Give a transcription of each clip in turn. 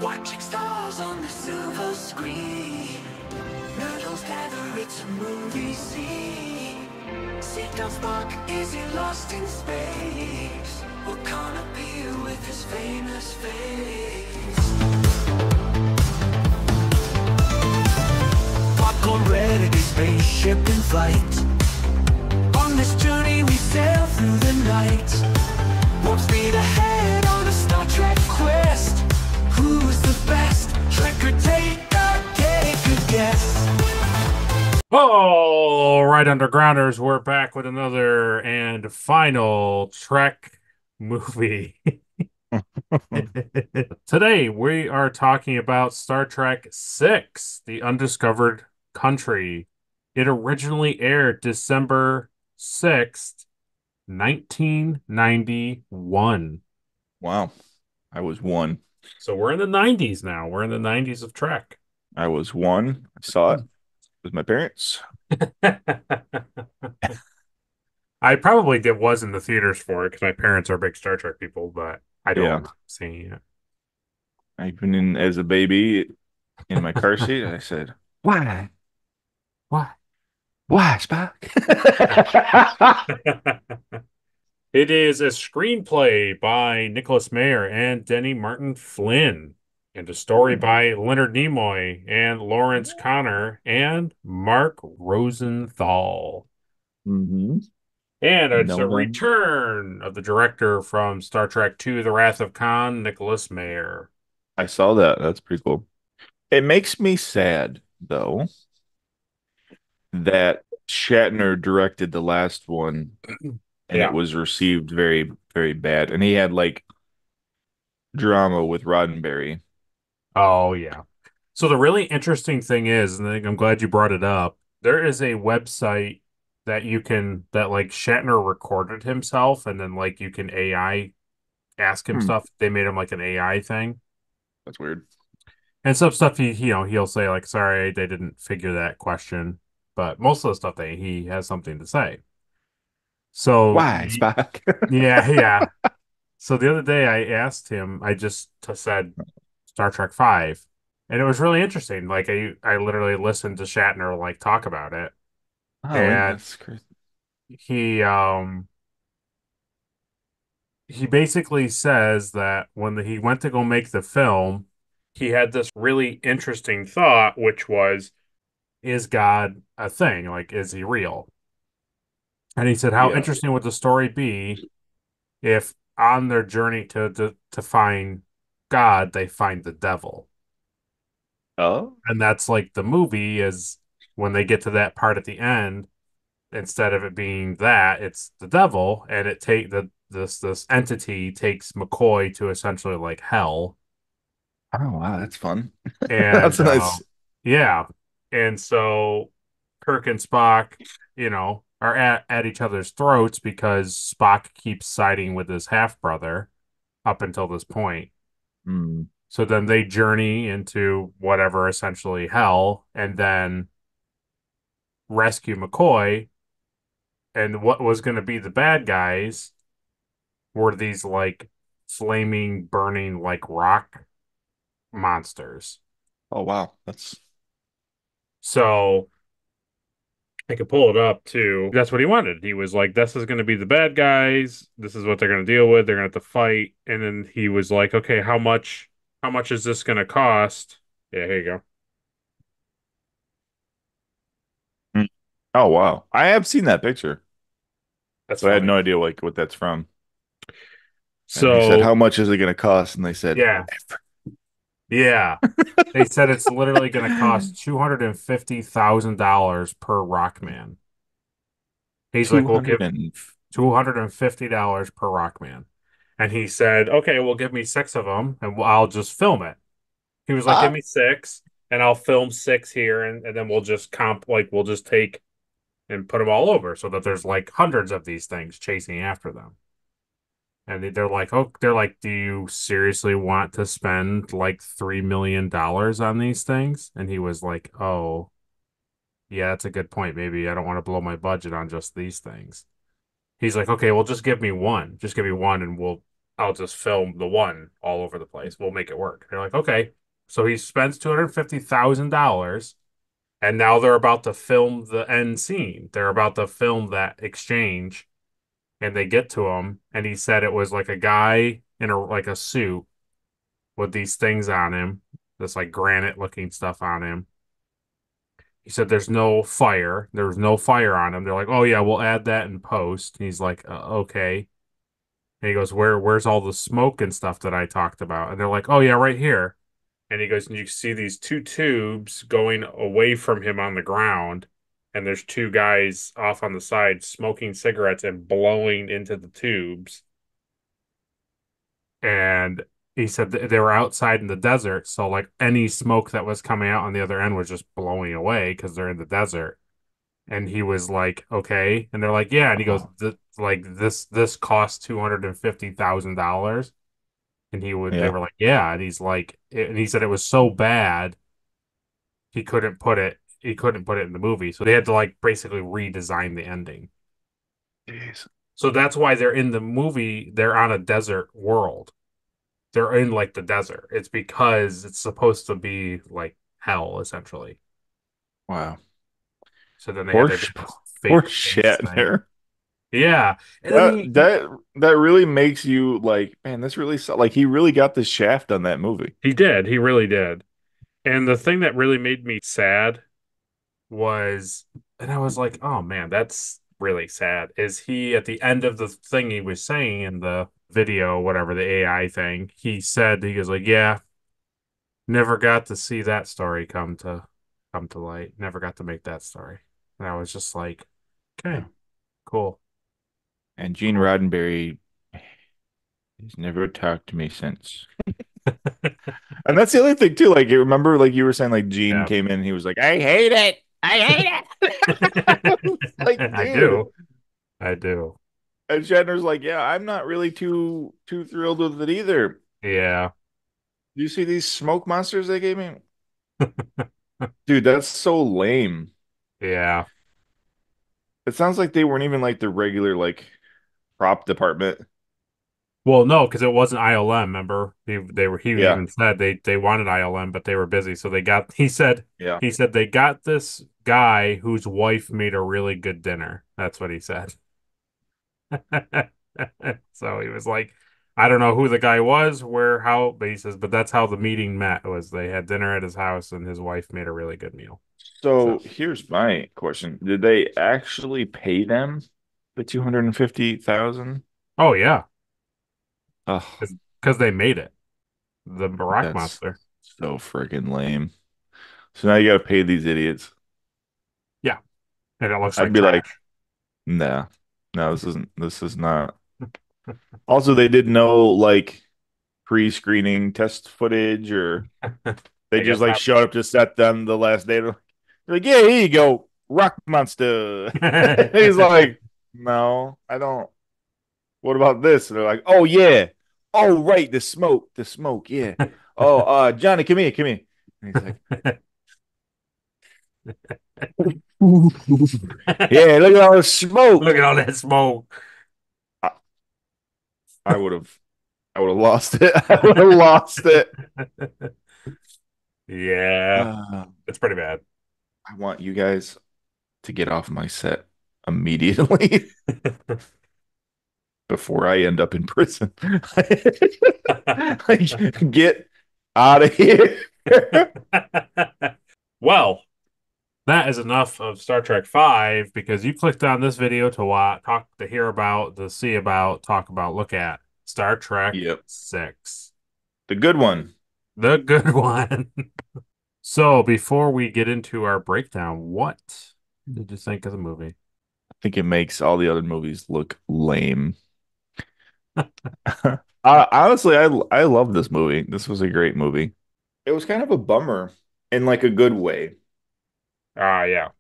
Watching stars on the silver screen. Medals gather, it's a movie scene. Sit down, Spock, is he lost in space? Will Khan appear with his famous face? Popcorn ready, spaceship in flight. On this journey we sail through the night. Warp speed ahead on a Star Trek quest. Who's the best? Trek or take a guess. All right, Undergrounders, we're back with another and final Trek movie. Today, we are talking about Star Trek VI, The Undiscovered Country. It originally aired December 6th, 1991. Wow. I was one. So we're in the 90s now. We're in the 90s of Trek. I was one. I saw it with my parents. I probably was in the theaters for it because my parents are big Star Trek people, but I don't Yeah. remember seeing it. I've been in as a baby in my car seat. I said, "Why? Why? Why, Spock?" It is a screenplay by Nicholas Meyer and Denny Martin Flynn, and a story by Leonard Nimoy and Lawrence Connor and Mark Rosenthal. Mm-hmm. And it's a No one. return of the director from Star Trek II, The Wrath of Khan, Nicholas Meyer. I saw that. That's pretty cool. It makes me sad, though, that Shatner directed the last one and it Yeah. was received very, very bad. And he had like drama with Roddenberry. Oh, yeah. So the really interesting thing is, and I'm glad you brought it up, there is a website that like Shatner recorded himself and then like you can AI ask him Hmm, stuff. They made him like an AI thing. that's weird. And some stuff he'll say like, sorry, they didn't figure that question. But most of the stuff he has something to say. So Why, Spock? yeah, yeah. So the other day I asked him, I just said Star Trek Five, and it was really interesting. Like I literally listened to Shatner like talk about it, Oh, wait, and that's crazy. he um he basically says that when he went to go make the film, he had this really interesting thought, which was, is God a thing? Like, is he real? And he said, how Yeah. interesting would the story be if on their journey to find God, they find the devil? Oh, And that's like the movie is when they get to that part at the end, instead of it being that, it's the devil, and it take the this entity takes McCoy to essentially like hell. oh, wow, that's fun. That's And a nice. yeah. And so Kirk and Spock, are at each other's throats because Spock keeps siding with his half brother up until this point. Hmm. So then they journey into whatever essentially hell and then rescue McCoy. And what was going to be the bad guys were these like flaming, burning, like rock monsters. Oh, wow, that's So I could pull it up too. That's what he wanted. He was like, this is going to be the bad guys. This is what they're going to deal with. They're going to have to fight. And then he was like, okay, how much is this going to cost? Yeah, here you go. Mm. Oh, wow. I have seen that picture, That's but I had funny. no idea like what that's from. And he said, So, "How much is it going to cost?" And they said, yeah, yeah. They said it's literally going to cost $250,000 per Rockman. He's like, two we'll hundred give and $250 per Rockman. And he said, okay, well, give me six of them and I'll just film it. He was like, give ah. me six and I'll film six here. And then we'll just we'll just take and put them all over so that there's like hundreds of these things chasing after them. And they're like, oh, they're like, do you seriously want to spend like $3 million on these things? And he was like, oh, yeah, that's a good point. Maybe I don't want to blow my budget on just these things. He's like, okay, well, just give me one. Just give me one, and I'll just film the one all over the place. We'll make it work. They're like, okay. So he spends $250,000 and now they're about to film the end scene. They're about to film that exchange and they get to him and he said it was like a guy in a suit with these things on him, this like granite looking stuff on him. He said there's no fire. There was no fire on him. They're like, "Oh yeah, we'll add that in post." And he's like, "Okay." And he goes, "Where's all the smoke and stuff that I talked about?" And they're like, "Oh yeah, right here." And he goes, and you see these two tubes going away from him on the ground, and there's two guys off on the side smoking cigarettes and blowing into the tubes. And he said they were outside in the desert, so like any smoke that was coming out on the other end was just blowing away because they're in the desert. And he was like, "Okay," and they're like, "Yeah," and he goes, Oh, "Like this cost $250,000." And they yeah. were like, "Yeah," and he's like, and he said it was so bad he couldn't put it in the movie, so they had to like basically redesign the ending. Jeez. So that's why they're in the movie. They're on a desert world. They're in like the desert. It's because it's supposed to be like hell, essentially. Wow. So then they had Poor, to do this poor fake space thing. Shatner. Yeah. And then That that that really makes you like, man, this really like he really got the shaft on that movie. he did. He really did. And the thing that really made me sad was, and I was like, oh man, that's really sad. Is he at the end of the thing he was saying in the video, whatever the AI thing, he goes like, yeah, never got to see that story come to light. Never got to make that story. And I was just like, okay, Yeah. cool, And Gene cool. Roddenberry has never talked to me since. And that's the other thing too. Like you remember, like you were saying, like Gene Yeah. came in, and he was like, "I hate it, I hate it." Like, I dude. do. I do. And Shatner's like, "Yeah, I'm not really too thrilled with it either. Yeah. Do you see these smoke monsters they gave me, dude? That's so lame. Yeah. It sounds like they weren't even like the regular like prop department. Well, no, because it wasn't ILM. Remember, he Yeah, even said they wanted ILM, but they were busy. So they got yeah. he said they got this guy whose wife made a really good dinner. That's what he said. So he was like, I don't know who the guy was, where, how, but he says, but that's how the meeting met was they had dinner at his house and his wife made a really good meal. So, So here's my question: did they actually pay them the 250,000? oh yeah, Oh, because they made it, the rock that's monster. so freaking lame. So now you gotta pay these idiots. Yeah, and it looks I'd like be like, trash. nah, no, this is not. Also, they did no like pre-screening test footage, or they I just guess like not. showed up to set them the last day. They're like, yeah, here you go, rock monster. He's like, no, I don't. What about this? And they're like, oh yeah, oh right, the smoke, yeah. Oh, Johnny, come here, come here. And he's like, yeah, look at all the Look smoke. at all that smoke. I, I would have, I would have lost it. I would have lost it. Yeah, Uh, it's pretty bad. I want you guys to get off my set immediately before I end up in prison. Like, get out of here. Well, that is enough of Star Trek 5 because you clicked on this video to watch, talk, to hear about, to see about, talk about, look at Star Trek Yep. 6, The good one. the good one. So, before we get into our breakdown, what did you think of the movie? I think it makes all the other movies look lame. Honestly, I love this movie. This was a great movie. It was kind of a bummer in like a good way. Ah, yeah.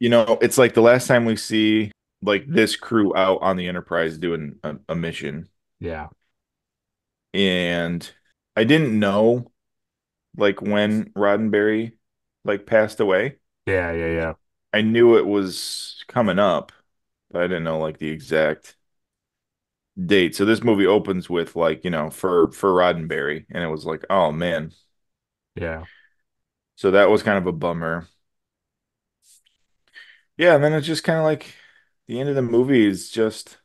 You know, it's like the last time we see like this crew out on the Enterprise doing a mission. Yeah. And I didn't know like when Roddenberry like passed away. Yeah, yeah, yeah. I knew it was coming up, but I didn't know like the exact date. So this movie opens with like, for Roddenberry, and it was like, oh man. Yeah. So that was kind of a bummer. Yeah, and then it's just kind of like the end of the movie is just,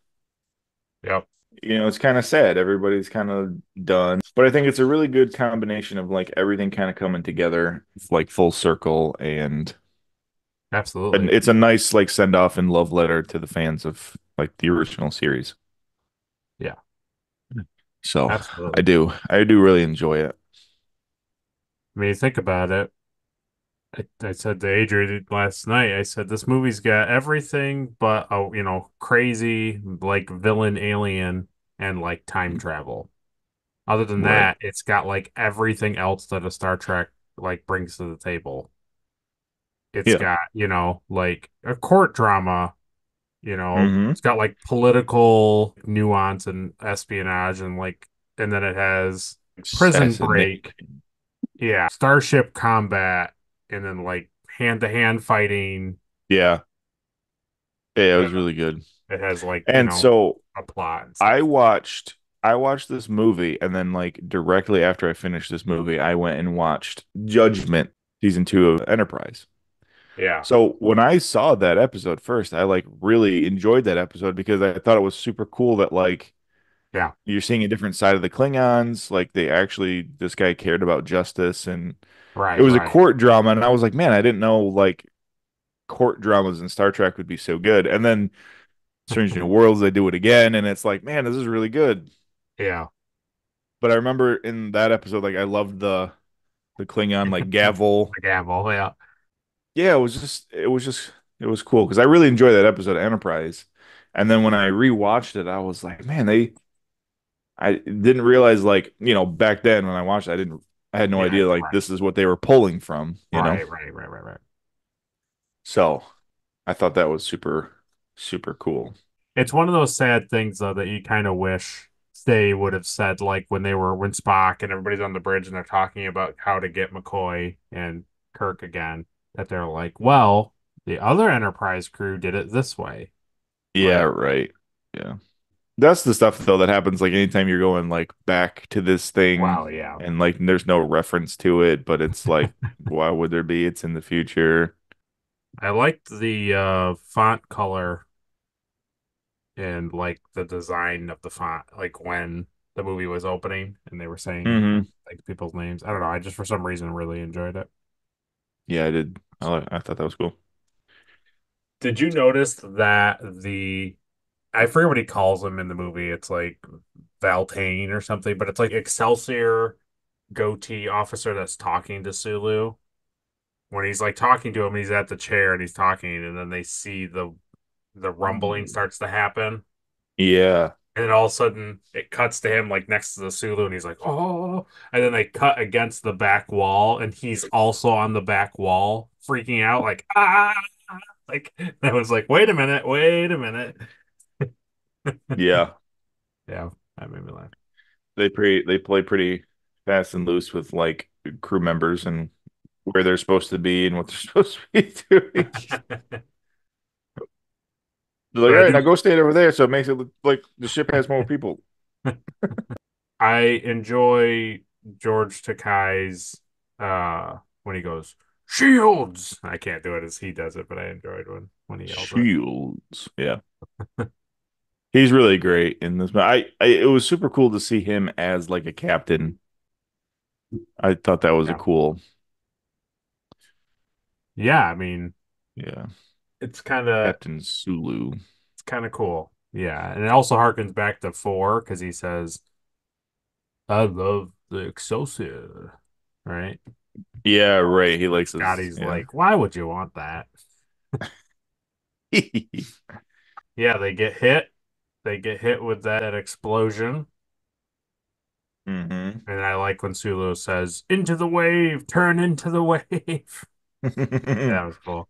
Yep. it's kind of sad. Everybody's kind of done. But I think it's a really good combination of like everything kind of coming together, like full circle, and Absolutely. it's a nice like send off and love letter to the fans of like the original series. Yeah. So I Absolutely. do. I do really enjoy it. I mean, you think about it. I said to Adrian last night, I said this movie's got everything but a crazy like villain alien and like time travel. Other than Right. that, it's got like everything else that a Star Trek like brings to the table. It's Yeah. got, like a court drama, Hmm. it's got like political nuance and espionage and then it has prison break, Assassination. yeah, starship combat, and then like hand-to-hand fighting. Yeah. Yeah, it And was really good. it has like, And so a plot and I stuff. watched I watched this movie, and then like directly after I finished this movie, I went and watched Judgment season 2 of Enterprise. Yeah. So when I saw that episode first, I like really enjoyed that episode because I thought it was super cool that like Yeah. you're seeing a different side of the Klingons. Like this guy cared about justice, and it Right, was a right. court drama. And I was like, man, I didn't know like court dramas in Star Trek would be so good. And then Strange New Worlds, they do it again, and it's like, man, this is really good. Yeah. But I remember in that episode, like I loved the Klingon like gavel. The gavel, yeah. Yeah, it was cool because I really enjoyed that episode of Enterprise. And then when I rewatched it, I was like, man, I didn't realize like, back then when I watched it, I had no Yeah, idea like right. this is what they were pulling from. Right, right, right, right, right. So I thought that was super, super cool. It's one of those sad things though that you kind of wish they would have said like when Spock and everybody's on the bridge and they're talking about how to get McCoy and Kirk again, that they're like, well, the other Enterprise crew did it this way. Yeah, Like, right. Yeah. That's the stuff though that happens like anytime you're going like back to this thing wow, yeah. and like there's no reference to it, but it's like why would there be? It's in the future. I liked the font color and like the design of the font, like when the movie was opening and they were saying Hmm. like people's names. I don't know. I just for some reason really enjoyed it. Yeah, I did. I thought that was cool. Did you notice that I forget what he calls them in the movie. It's like Valtane or something, but it's like Excelsior goatee officer that's talking to Sulu. When he's like talking to him, he's at the chair and he's talking, and then they see the rumbling starts to happen. Yeah. And then all of a sudden it cuts to him like next to the Sulu and he's like, oh, and then they cut against the back wall and he's also on the back wall, freaking out, like, ah, like I was like, wait a minute. Yeah. Yeah, that made me laugh. They play pretty fast and loose with like crew members and where they're supposed to be and what they're supposed to be doing. They're like, But all I right, now do go stand over there so it makes it look like the ship has more people. I enjoy George Takei's when he goes, shields. I can't do it as he does it, but I enjoyed when he yells it. Shields. Yeah. He's really great in this. It was super cool to see him as like a captain. I thought that was a Yeah. cool. Yeah, I mean, Yeah. it's kind of Captain Sulu. it's kind of cool. Yeah, and it also harkens back to 4 because he says, "I love the Excelsior," right? Yeah, right. He likes his, Scotty's yeah. like, "Why would you want that?" Yeah, they get hit. They get hit with that explosion. Hmm. And I like when Sulu says, "Into the wave, turn into the wave." That was cool.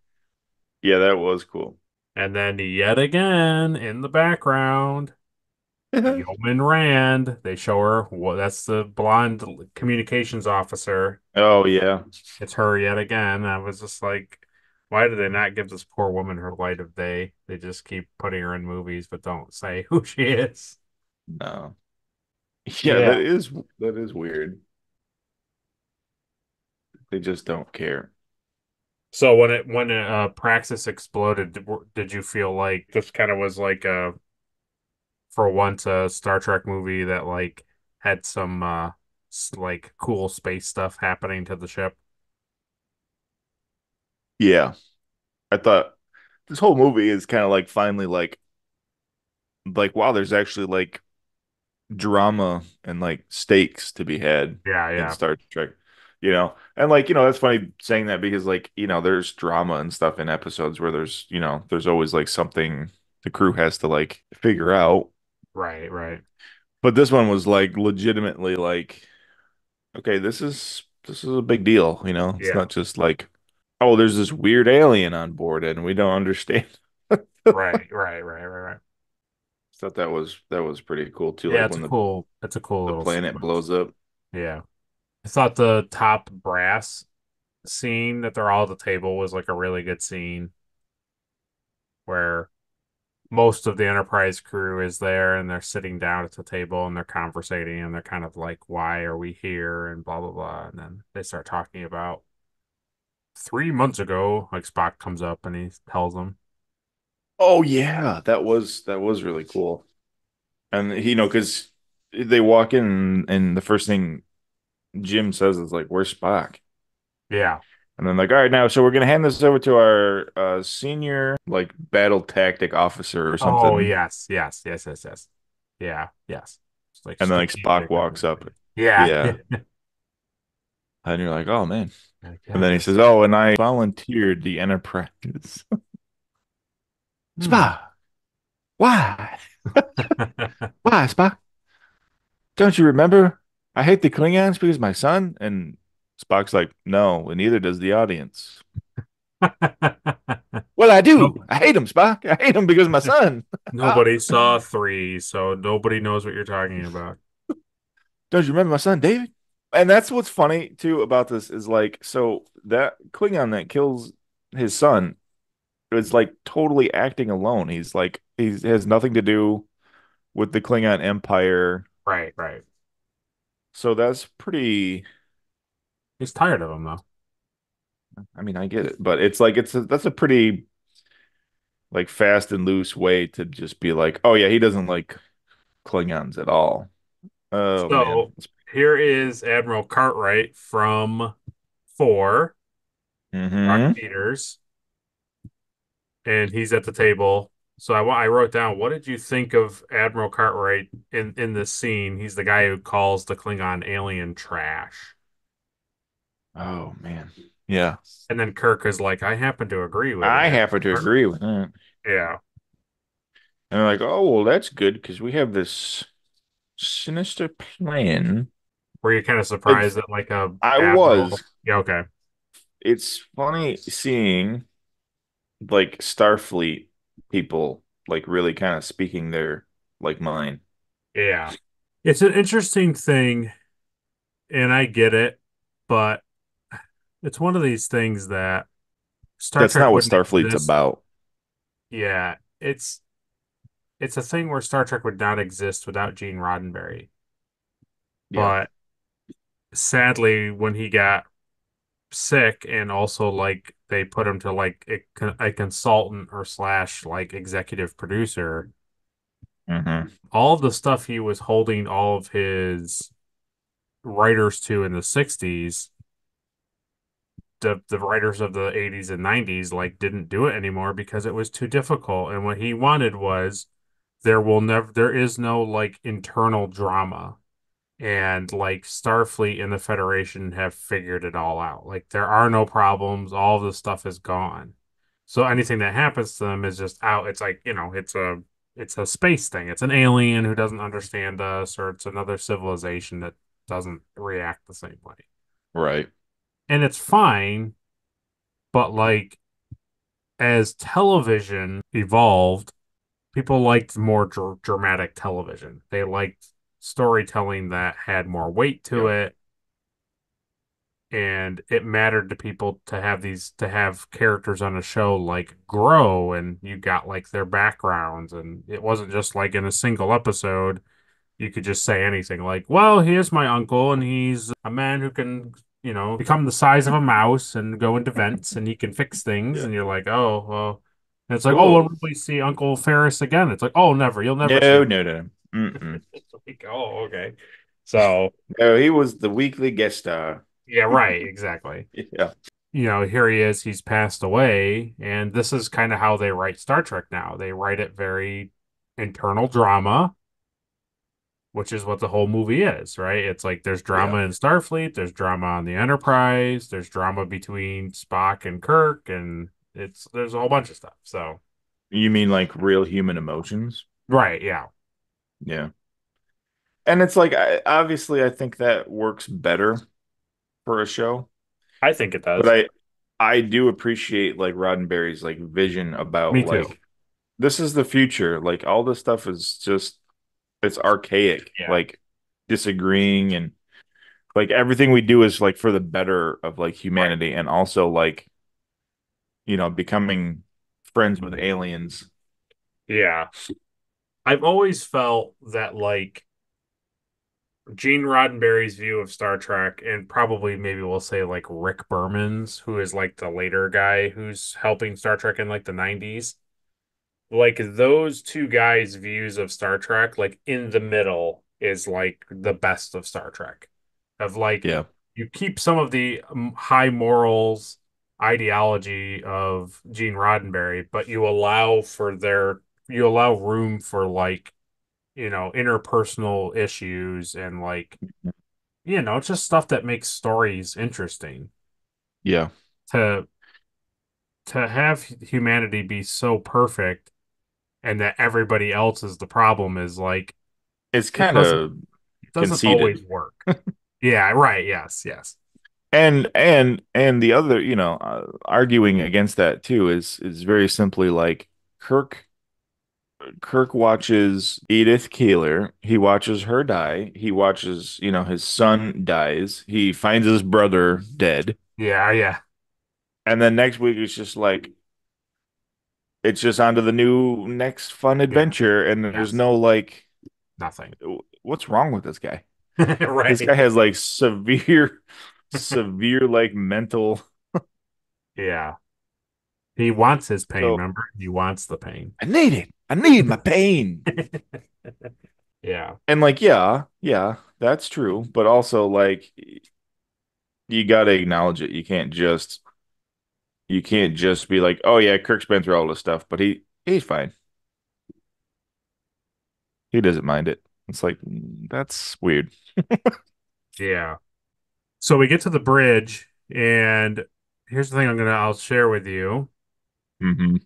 Yeah, that was cool. And then yet again in the background, Yeoman Rand. They show her what that's the blonde communications officer. Oh yeah. It's her yet again. I was just like, why do they not give this poor woman her light of day? They just keep putting her in movies, but don't say who she is. No. Yeah, Yeah. that is weird. They just don't care. So when Praxis exploded, did you feel like this kind of was like a for once a Star Trek movie that like had some like cool space stuff happening to the ship? Yeah. I thought this whole movie is kind of like finally like wow, there's actually like drama and like stakes to be had Yeah, in yeah. Star Trek, And like, that's funny saying that because like, there's drama and stuff in episodes where there's always like something the crew has to like figure out. Right, right. But this one was like legitimately like, okay, this is a big deal. It's Yeah. not just like, oh, there's this weird alien on board and we don't understand. Right, right, right, right, right. Thought that was pretty cool too. Yeah, Like when the it's a cool the little planet sequence. blows up. Yeah. I thought the top brass scene that they're all at the table was like a really good scene where most of the Enterprise crew is there and they're sitting down at the table and they're conversating and they're kind of like, why are we here? And blah, blah, blah. And then they start talking about 3 months ago, like Spock comes up and he tells them, Oh yeah, that was really cool. And because they walk in and the first thing Jim says is like, "Where's Spock?" yeah. And then like, "All right, now so we're gonna hand this over to our senior like battle tactic officer or Oh, something." yes, yes, yes, yes, yes. Yeah, yes. It's like And then like Spock strategic or walks up. something. Yeah. Yeah, and you're like, "Oh man." Like, And yeah, then he says, this. "Oh, and I volunteered the Enterprise." Hmm. Spock, why? Why, Spock? Don't you remember? I hate the Klingons because my son. And Spock's like, no, and neither does the audience. Well, I Nope. do. I hate him, Spock. I hate him because of my son. Nobody saw three, so nobody knows what you're talking about. Don't you remember my son, David? And that's what's funny too about this is like, so that Klingon that kills his son is like totally acting alone. He's like, he has nothing to do with the Klingon Empire. Right, right. So that's pretty, He's tired of him though. I mean, I get it, but it's like, that's a pretty like fast and loose way to just be like, oh yeah, he doesn't like Klingons at all. Oh man. So here is Admiral Cartwright from four, Rock Mm-hmm. Peters, and he's at the table. So I wrote down, what did you think of Admiral Cartwright in this scene? He's the guy who calls the Klingon alien trash. Oh man. Yeah. And then Kirk is like, I happen to agree with I Admiral happen to Cartwright. agree with that. Yeah. And they're like, oh well, that's good because we have this sinister plan. Were you kind of It's surprised that like a I was. admiral? Yeah, okay. It's funny seeing like Starfleet people like really kind of speaking their like mind. Yeah. It's an interesting thing, and I get it, but it's one of these things that Star That's Trek not what wouldn't Starfleet's exist. about. Yeah, it's a thing where Star Trek would not exist without Gene Roddenberry. Yeah. But sadly, when he got sick and also like they put him to like a consultant or slash like executive producer, Mm-hmm. all of the stuff he was holding all of his writers to in the 60s, the writers of the 80s and 90s like didn't do it anymore because it was too difficult. And what he wanted was there is no like internal drama. And like Starfleet and the Federation have figured it all out. Like there are no problems, all of the stuff is gone. So anything that happens to them is just out. It's like, it's a space thing. It's an alien who doesn't understand us, or it's another civilization that doesn't react the same way. Right. And it's fine, but like as television evolved, people liked more dramatic television. They liked storytelling that had more weight to Yeah. it, and it mattered to people to have characters on a show like grow, and you got like their backgrounds, and it wasn't just like in a single episode You could just say anything like, well, here's my uncle, and he's a man who can, become the size of a mouse and go into vents and he can fix things. Yeah. And you're like, oh, well. And it's like, oh, Cool. when will we see Uncle Ferris again? It's like, oh, never. You'll never see No, him. no, no. Mm-mm. It's like, oh, okay. So, No, he was the weekly guest star. yeah, right. Exactly. Yeah. Here he is, he's passed away. And this is kind of how they write Star Trek now. They write it very internal drama, which is what the whole movie is, right? It's like there's Yeah. drama in Starfleet, there's drama on the Enterprise, there's drama between Spock and Kirk, and there's a whole bunch of stuff. So, You mean like real human emotions? right, yeah, Yeah. And it's like, obviously, I think that works better for a show. I think it But does. I do appreciate like Roddenberry's like vision about Me too. like this is the future. Like all this stuff is just it's archaic. Yeah, Like disagreeing and like everything we do is like for the better of like right. humanity and also like, becoming friends with aliens. Yeah. I've always felt that like Gene Roddenberry's view of Star Trek, and probably maybe we'll say like Rick Berman's, who is like the later guy who's helping Star Trek in like the 90s. Like those two guys' views of Star Trek, like in the middle is like the best of Star Trek. Of like Yeah. you keep some of the high morals ideology of Gene Roddenberry, but you allow room for like, interpersonal issues and like, just stuff that makes stories interesting. Yeah. To have humanity be so perfect and that everybody else is the problem is like It's it kind doesn't of it doesn't conceited. always work. Yeah, right. Yes, yes. And the other, arguing against that too is very simply like Kirk Kirk watches Edith Keeler. He watches her die. He watches, his son dies. He finds his brother dead. Yeah, yeah. And then next week it's just on to the new next fun Yeah. adventure. And there's Yes. no like, Nothing. what's wrong with this guy? This guy Right. has like severe like mental. Yeah. He wants his pain, So remember? He wants the pain. I need it. I need my pain. Yeah. And like, yeah, yeah, that's true. But also like you got to acknowledge it. You can't just be like, oh yeah, Kirk's been through all this stuff, but he's fine. He doesn't mind it. It's like that's weird. Yeah. So we get to the bridge, and here's the thing I'll share with you. Hmm.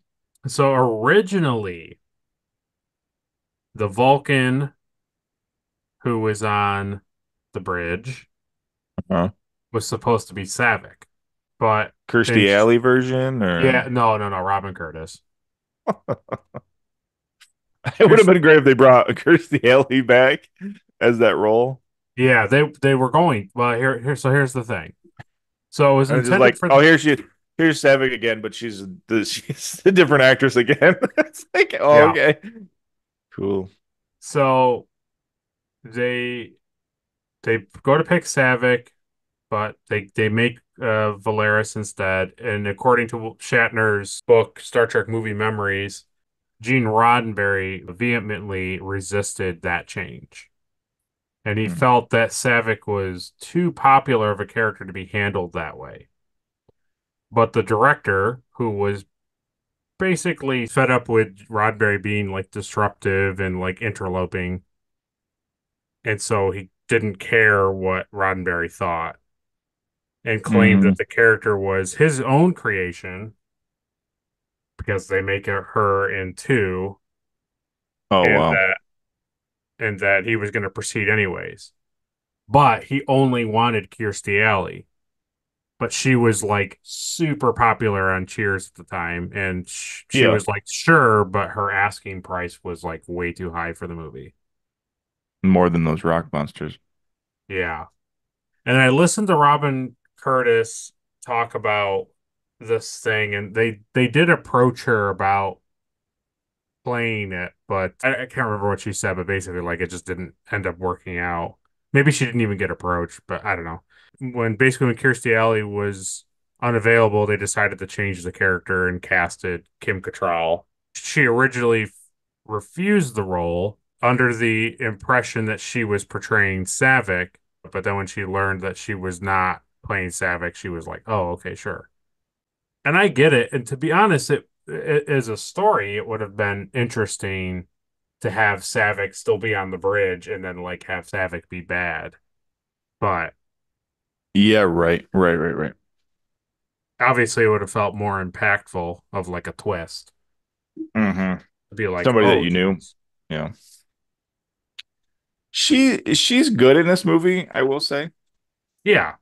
So originally, the Vulcan who was on the bridge Uh-huh. was supposed to be Savick. But then, Kirstie Alley version, or yeah, no, no, no, Robin Curtis. it would have Here's, been great if they brought Kirstie Alley back as that role. yeah, they were going. Well, so here's the thing. So it was And it's just intended like, for oh, the, here's Savick again, but she's a different actress again. It's like, oh, yeah. okay, cool. So they they go to pick Savick, but they make Valeris instead. And according to Shatner's book, Star Trek Movie Memories, Gene Roddenberry vehemently resisted that change. And he Hmm. felt that Savick was too popular of a character to be handled that way. But the director, who was basically fed up with Roddenberry being like disruptive and like interloping, and so he didn't care what Roddenberry thought and claimed Hmm. that the character was his own creation because they make her in two, Oh and wow. that he was going to proceed anyways. But he only wanted Kirstie Alley. But she was like super popular on Cheers at the time, and she Yeah, was like sure, but her asking price was like way too high for the movie. more than those rock monsters. Yeah, and I listened to Robin Curtis talk about this thing, and they did approach her about playing it, but I can't remember what she said, but basically, like, it just didn't end up working out. Maybe she didn't even get approached, but I don't know. When Kirstie Alley was unavailable, they decided to change the character and casted Kim Cattrall. She originally refused the role under the impression that she was portraying Savick, but then when she learned that she was not playing Savick, she was like, "Oh, okay, sure." And I get it. And to be honest, it as a story, it would have been interesting to have Savick still be on the bridge and then like have Savick be bad. But Yeah, right. obviously, it would have felt more impactful of like a twist Hmm. to be like, Somebody that oh, you knew. geez. Yeah. She's good in this movie, I will say. Yeah,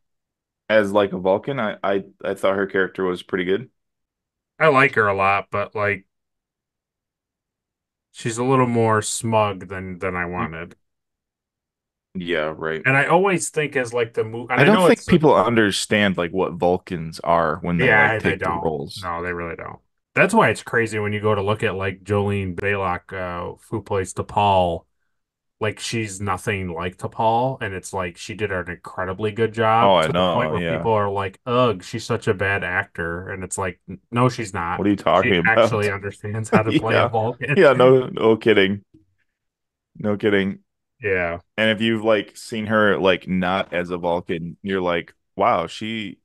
As like a Vulcan, I thought her character was pretty good. I like her a lot, but like she's a little more smug than I Mm. wanted. Yeah, right. And I always think as like the movie, and I I don't know think it's people understand like what Vulcans are when they yeah, like they take the don't. roles. No, they really don't. That's why it's crazy when you go to look at like Jolene Balak, who plays T'Pol. Like she's nothing like T'Pol, and it's like she did an incredibly good Oh, job I to the point know. where Yeah. people are like, "Ugh, she's such a bad actor," and it's like, no, she's not. What are you She talking actually about? understands how to play a Yeah. Vulcan. Yeah, no kidding. No kidding. Yeah, And if you've like seen her like not as a Vulcan, you're like, wow, she's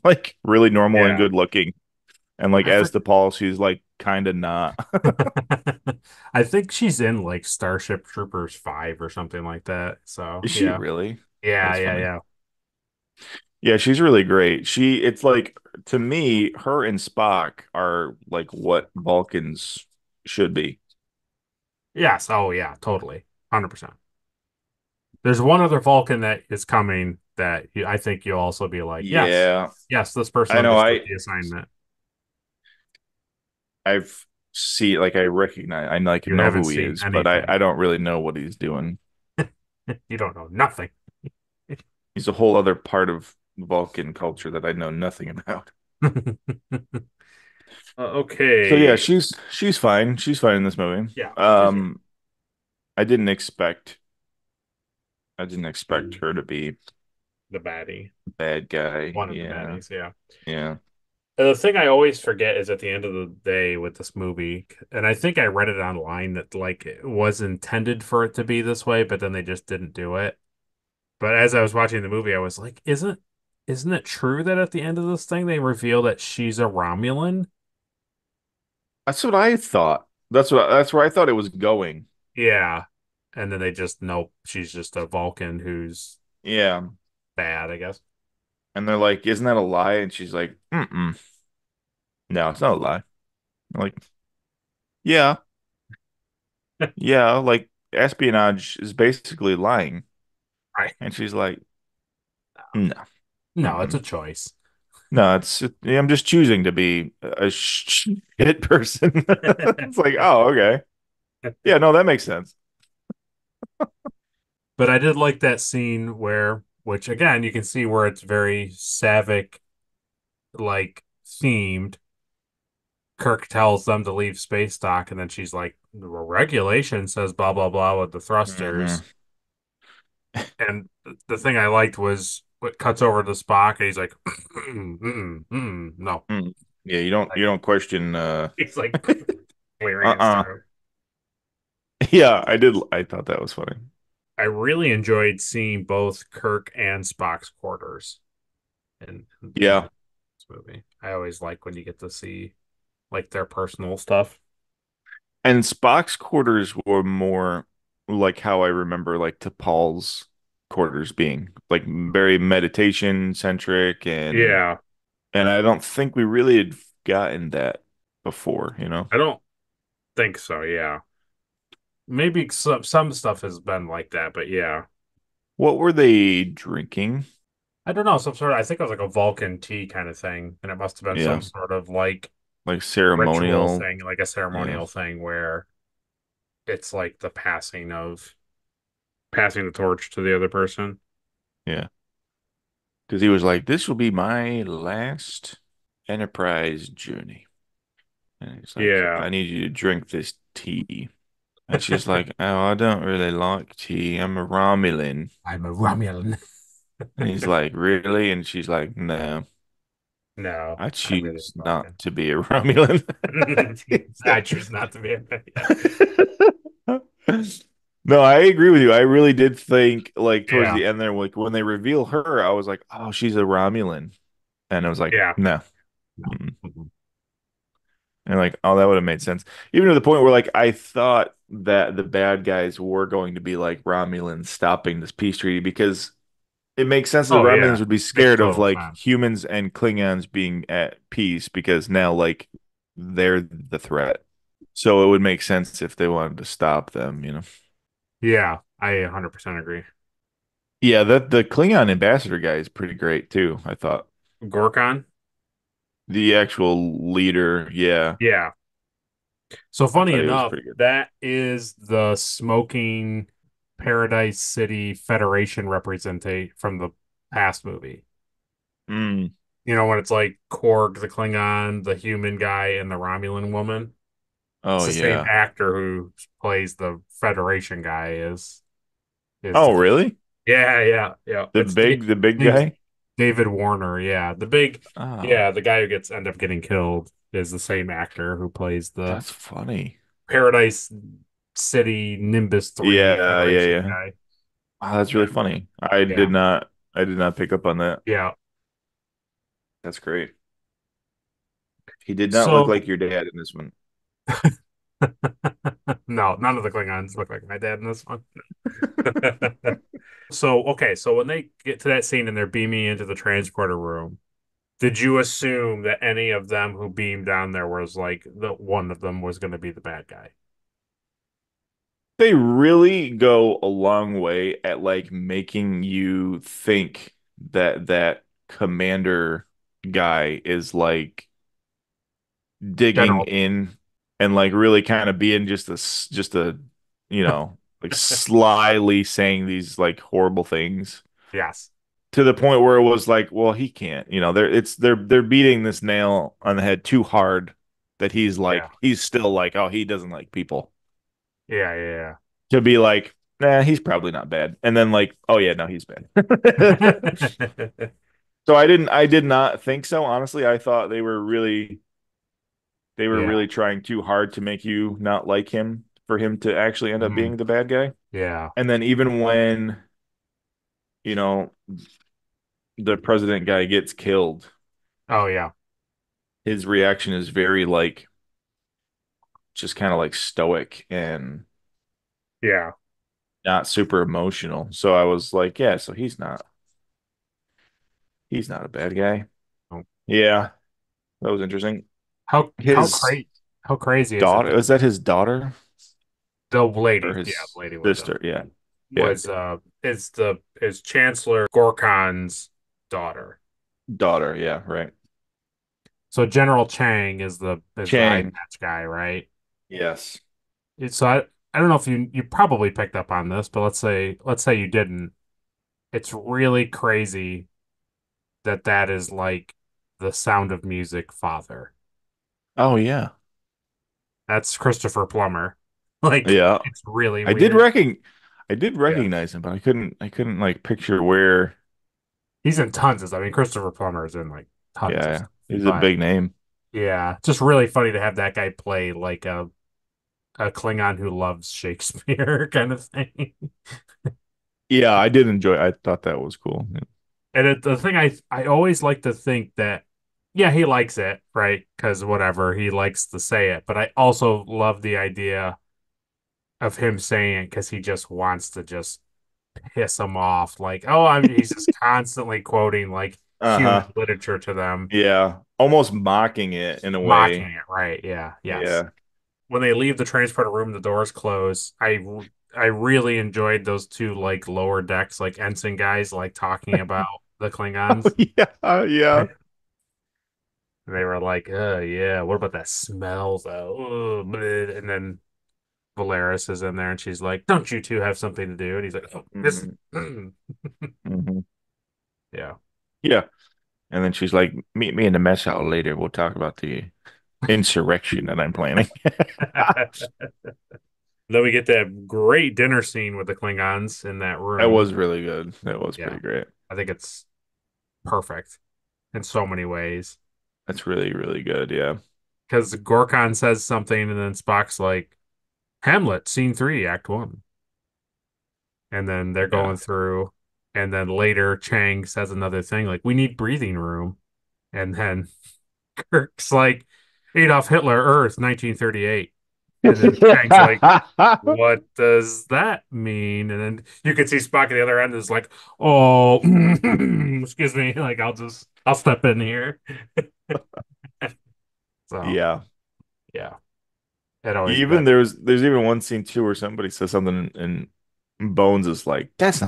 like really normal and yeah. good looking. And like I as for the Paul, she's like kind of not. I think she's in like Starship Troopers 5 or something like that. So Is she yeah, really? yeah, That's yeah, funny. yeah. Yeah, she's really great. It's like to me, her and Spock are like what Vulcans should be. Yes. Oh yeah, totally. 100%. There's one other Vulcan that is coming that I think you'll also be like, yes, Yeah, yes, this person I know. understood the assignment. I've see like I recognize I like You know haven't who he seen is, but anything. I don't really know what he's doing. You don't know nothing. He's a whole other part of Vulcan culture that I know nothing about. So yeah, Okay. she's fine. She's fine in this movie. Yeah, she's good. I didn't expect I didn't expect her to be The baddie. a bad guy. One of the Yeah, baddies, yeah. yeah. The thing I always forget is at the end of the day with this movie, and I think I read it online that like it was intended for it to be this way, but then they just didn't do it. But as I was watching the movie, I was like, isn't it true that at the end of this thing they reveal that she's a Romulan? That's what I thought. That's where I thought it was going. Yeah. And then they just nope, she's just a Vulcan who's Yeah. bad, I guess. And they're like, "Isn't that a lie?" And she's like, "Mm-mm. No, it's not a lie." I'm like, yeah, yeah, like espionage is basically lying. Right. And she's like, no, No, it's a mm-mm. choice. No, I'm just choosing to be a shit person. It's like, oh, okay. Yeah, no, that makes sense. But I did like that scene where, which again, you can see where it's very Savick like themed. Kirk tells them to leave space dock, and then she's like, "The regulation says blah blah blah with the Hmm. thrusters." And the thing I liked was what cuts over to Spock, and he's like, no, Mm. Yeah, you like don't question he's like clearing his uh-uh. throat. Yeah, I thought that was funny. I really enjoyed seeing both Kirk and Spock's quarters in Yeah. this movie. I always like when you get to see like their personal stuff. And Spock's quarters were more like how I remember like T'Pol's quarters being like very meditation centric Yeah, and I don't think we really had gotten that before, you know. I don't think so. Yeah, maybe some stuff has been like that, but yeah, What were they drinking? I don't know. Some sort of I think it was like a Vulcan tea kind of thing, and it must have been Yeah, some sort of like like ritual ceremonial. thing, like a Yeah, ceremonial thing where it's like the passing the torch to the other person. yeah. Because he was like, "This will be my last Enterprise journey." And he's like, Yeah. I need you to drink this tea. And she's like, oh, I don't really like tea. I'm a Romulan. I'm a Romulan. And he's like, really? And she's like, no, No, I I'm really choose not Republican. to be a Romulan. I choose not to be. Yeah. No, I agree with you. I really did think like towards Yeah. the end there, like when they reveal her, I was like, oh, she's a Romulan. And I was like, Yeah. no. No. Mm-mm. Mhm. And like, oh, that would have made sense. Even to the point where like I thought that the bad guys were going to be like Romulans stopping this peace treaty because it makes sense that the Oh Romulans yeah. would be Makes scared of total like sense. humans and Klingons being at peace because now like they're the threat. So it would make sense if they wanted to stop them, you know. Yeah, I 100% agree. Yeah, that the Klingon ambassador guy is pretty great too, I thought. Gorkon? The actual leader, yeah, Yeah. So I funny thought he was enough, pretty good. that is the smoking Paradise City Federation representate from the past movie. Mm. You know, when it's like Korg, the Klingon, the human guy, and the Romulan woman. It's Oh the same yeah. actor who plays the Federation guy is Oh the human. really? Yeah, yeah, yeah. The big Name's guy? David Warner. Yeah, the big, Oh, yeah, the guy who gets end up getting killed is the same actor who plays the that's funny. Paradise City Nimbus 3 Yeah, yeah, Federation yeah. guy. Oh, that's really Yeah, funny. yeah, I did not pick up on that. yeah. That's great. He did not look So like your dad in this one. no, none of the Klingons look like my dad in this one. So okay, so when they get to that scene and they're beaming into the transporter room, did you assume that any of them who beamed down there was like the one of them was going to be the bad guy? They really go a long way at like making you think that that commander guy is like digging General, in and like really kind of being just a you know like slyly saying these like horrible things yes, to the point where it was like, well, he can't, you know, they're beating this nail on the head too hard that yeah, he's still like, oh, he doesn't like people. yeah, yeah, To be like, nah, he's probably not bad. And then like, oh yeah, no, he's bad. yeah. So I did not think so, honestly. I thought they were Yeah. really trying too hard to make you not like him for him to actually end up Mhm. being the bad guy. Yeah. And then even when, you know, the president guy gets killed, Oh yeah. his reaction is very like just kind of like stoic and Yeah. not super emotional. So I was like, yeah, so he's not a bad guy. Oh. Yeah, that was interesting. How His crazy how crazy is it daughter, that was that his daughter the or lady, yeah, his the lady with the sister? Yeah. Yeah. was is Chancellor Gorkon's daughter. Daughter, yeah, right. So General Chang is the eye Chang. patch guy, right? Yes. So I don't know if you probably picked up on this, but let's say you didn't. It's really crazy that that is like the Sound of Music father. Oh yeah. That's Christopher Plummer. Like Yeah. it's really I did weird. recognize I did Yeah. recognize him, but I couldn't like picture where. He's in tons of stuff. I mean, Christopher Plummer is in like tons of Yeah, stuff. he's a But big name. yeah, just really funny to have that guy play like a Klingon who loves Shakespeare kind of thing. Yeah, I did enjoy. I thought that was cool. And the thing I always like to think that yeah, he likes it, right? Because whatever, he likes to say it. But I also love the idea of him saying it because he just wants to just piss them off. Like, oh, he's just constantly quoting like human Uh-huh. literature to them, Yeah, almost mocking it in a mocking way. it, right? Yeah, yes. Yeah. When they leave the transporter room, the doors close. I really enjoyed those two like lower decks, like ensign guys, like talking about the Oh Klingons. yeah, yeah. They were like, yeah, what about that smell though? Bleh. And then Valeris is in there and she's like, don't you two have something to do? And he's like, oh, this, Hmm. Hmm. yeah. Yeah. And then she's like, meet me in the mess hall later. We'll talk about the insurrection that I'm planning. Then we get that great dinner scene with the Klingons in that That room. was really good. That was Yeah, pretty great. I think it's perfect in so many ways. That's really, really good. Yeah. Because Gorkon says something, and then Spock's like, Hamlet, scene three, act one. And then they're Yeah. going through, and then later Chang says another thing, like, we need breathing room. And then Kirk's like, Adolf Hitler, Earth, 1938. And then Chang's like, what does that mean? And then you can see Spock at the other end is like, oh, excuse me, like I'll step in here. So Yeah. yeah, it always Even that. there's even one scene too where somebody says something and Bones is like, that's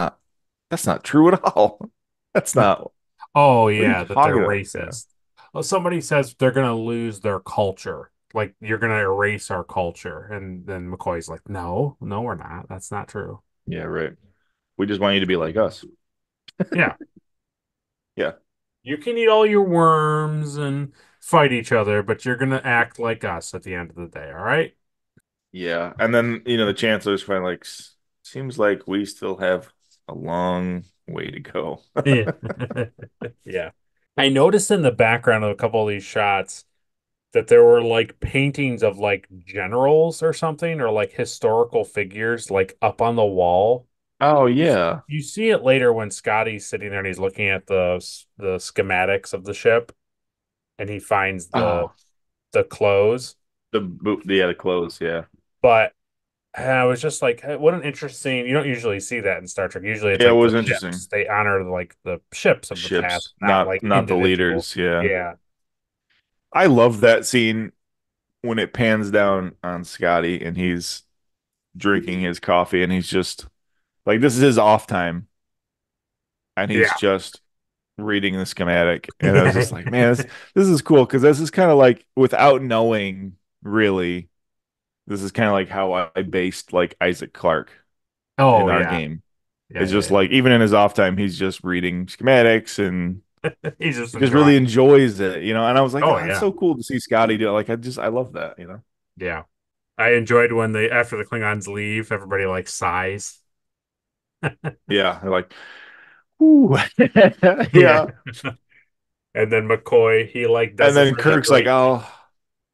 not true at all. That's not Oh what are you yeah, that they're talking about? Yeah. racist. Well, somebody says they're gonna lose their culture. Like you're gonna erase our culture, and then McCoy's like, no, no, we're not. That's not true. Yeah, right. We just want you to be like us. Yeah, Yeah. you can eat all your worms and fight each other, but you're gonna act like us at the end of the day. All right? Yeah. And then, the chancellor's finally like, seems like we still have a long way to go. Yeah. Yeah. I noticed in the background of a couple of these shots that there were like paintings of like generals or something or like historical figures like up on the wall. Oh You, yeah. you see it later when Scotty's sitting there and he's looking at the schematics of the ship and he finds Oh, the clothes. the clothes, yeah. But I was just like, hey, what an interesting. You don't usually see that in Star Trek. Usually it's Yeah, it like the was interesting. ships. They honor like the ships of the past, Ships, not not like not the individual. leaders, yeah. Yeah. I love that scene when it pans down on Scotty and he's drinking his coffee and he's just like this is his off time and he's Yeah. just reading the schematic and I was just like, man, this is cool because this is kind of like without knowing really, this is kind of like how I based like Isaac Clarke Oh in our yeah. game. Yeah, It's just yeah, like even in his off time, he's just reading schematics and yeah. He's just he just really enjoying. enjoys it, And I was like, Oh oh, it's yeah. so cool to see Scotty do it. Like I love that. Yeah. I enjoyed when they after the Klingons leave, everybody like sighs. Yeah, they're like, ooh, Yeah. yeah. And then McCoy, he like And does it then for the Kirk's like, great. oh,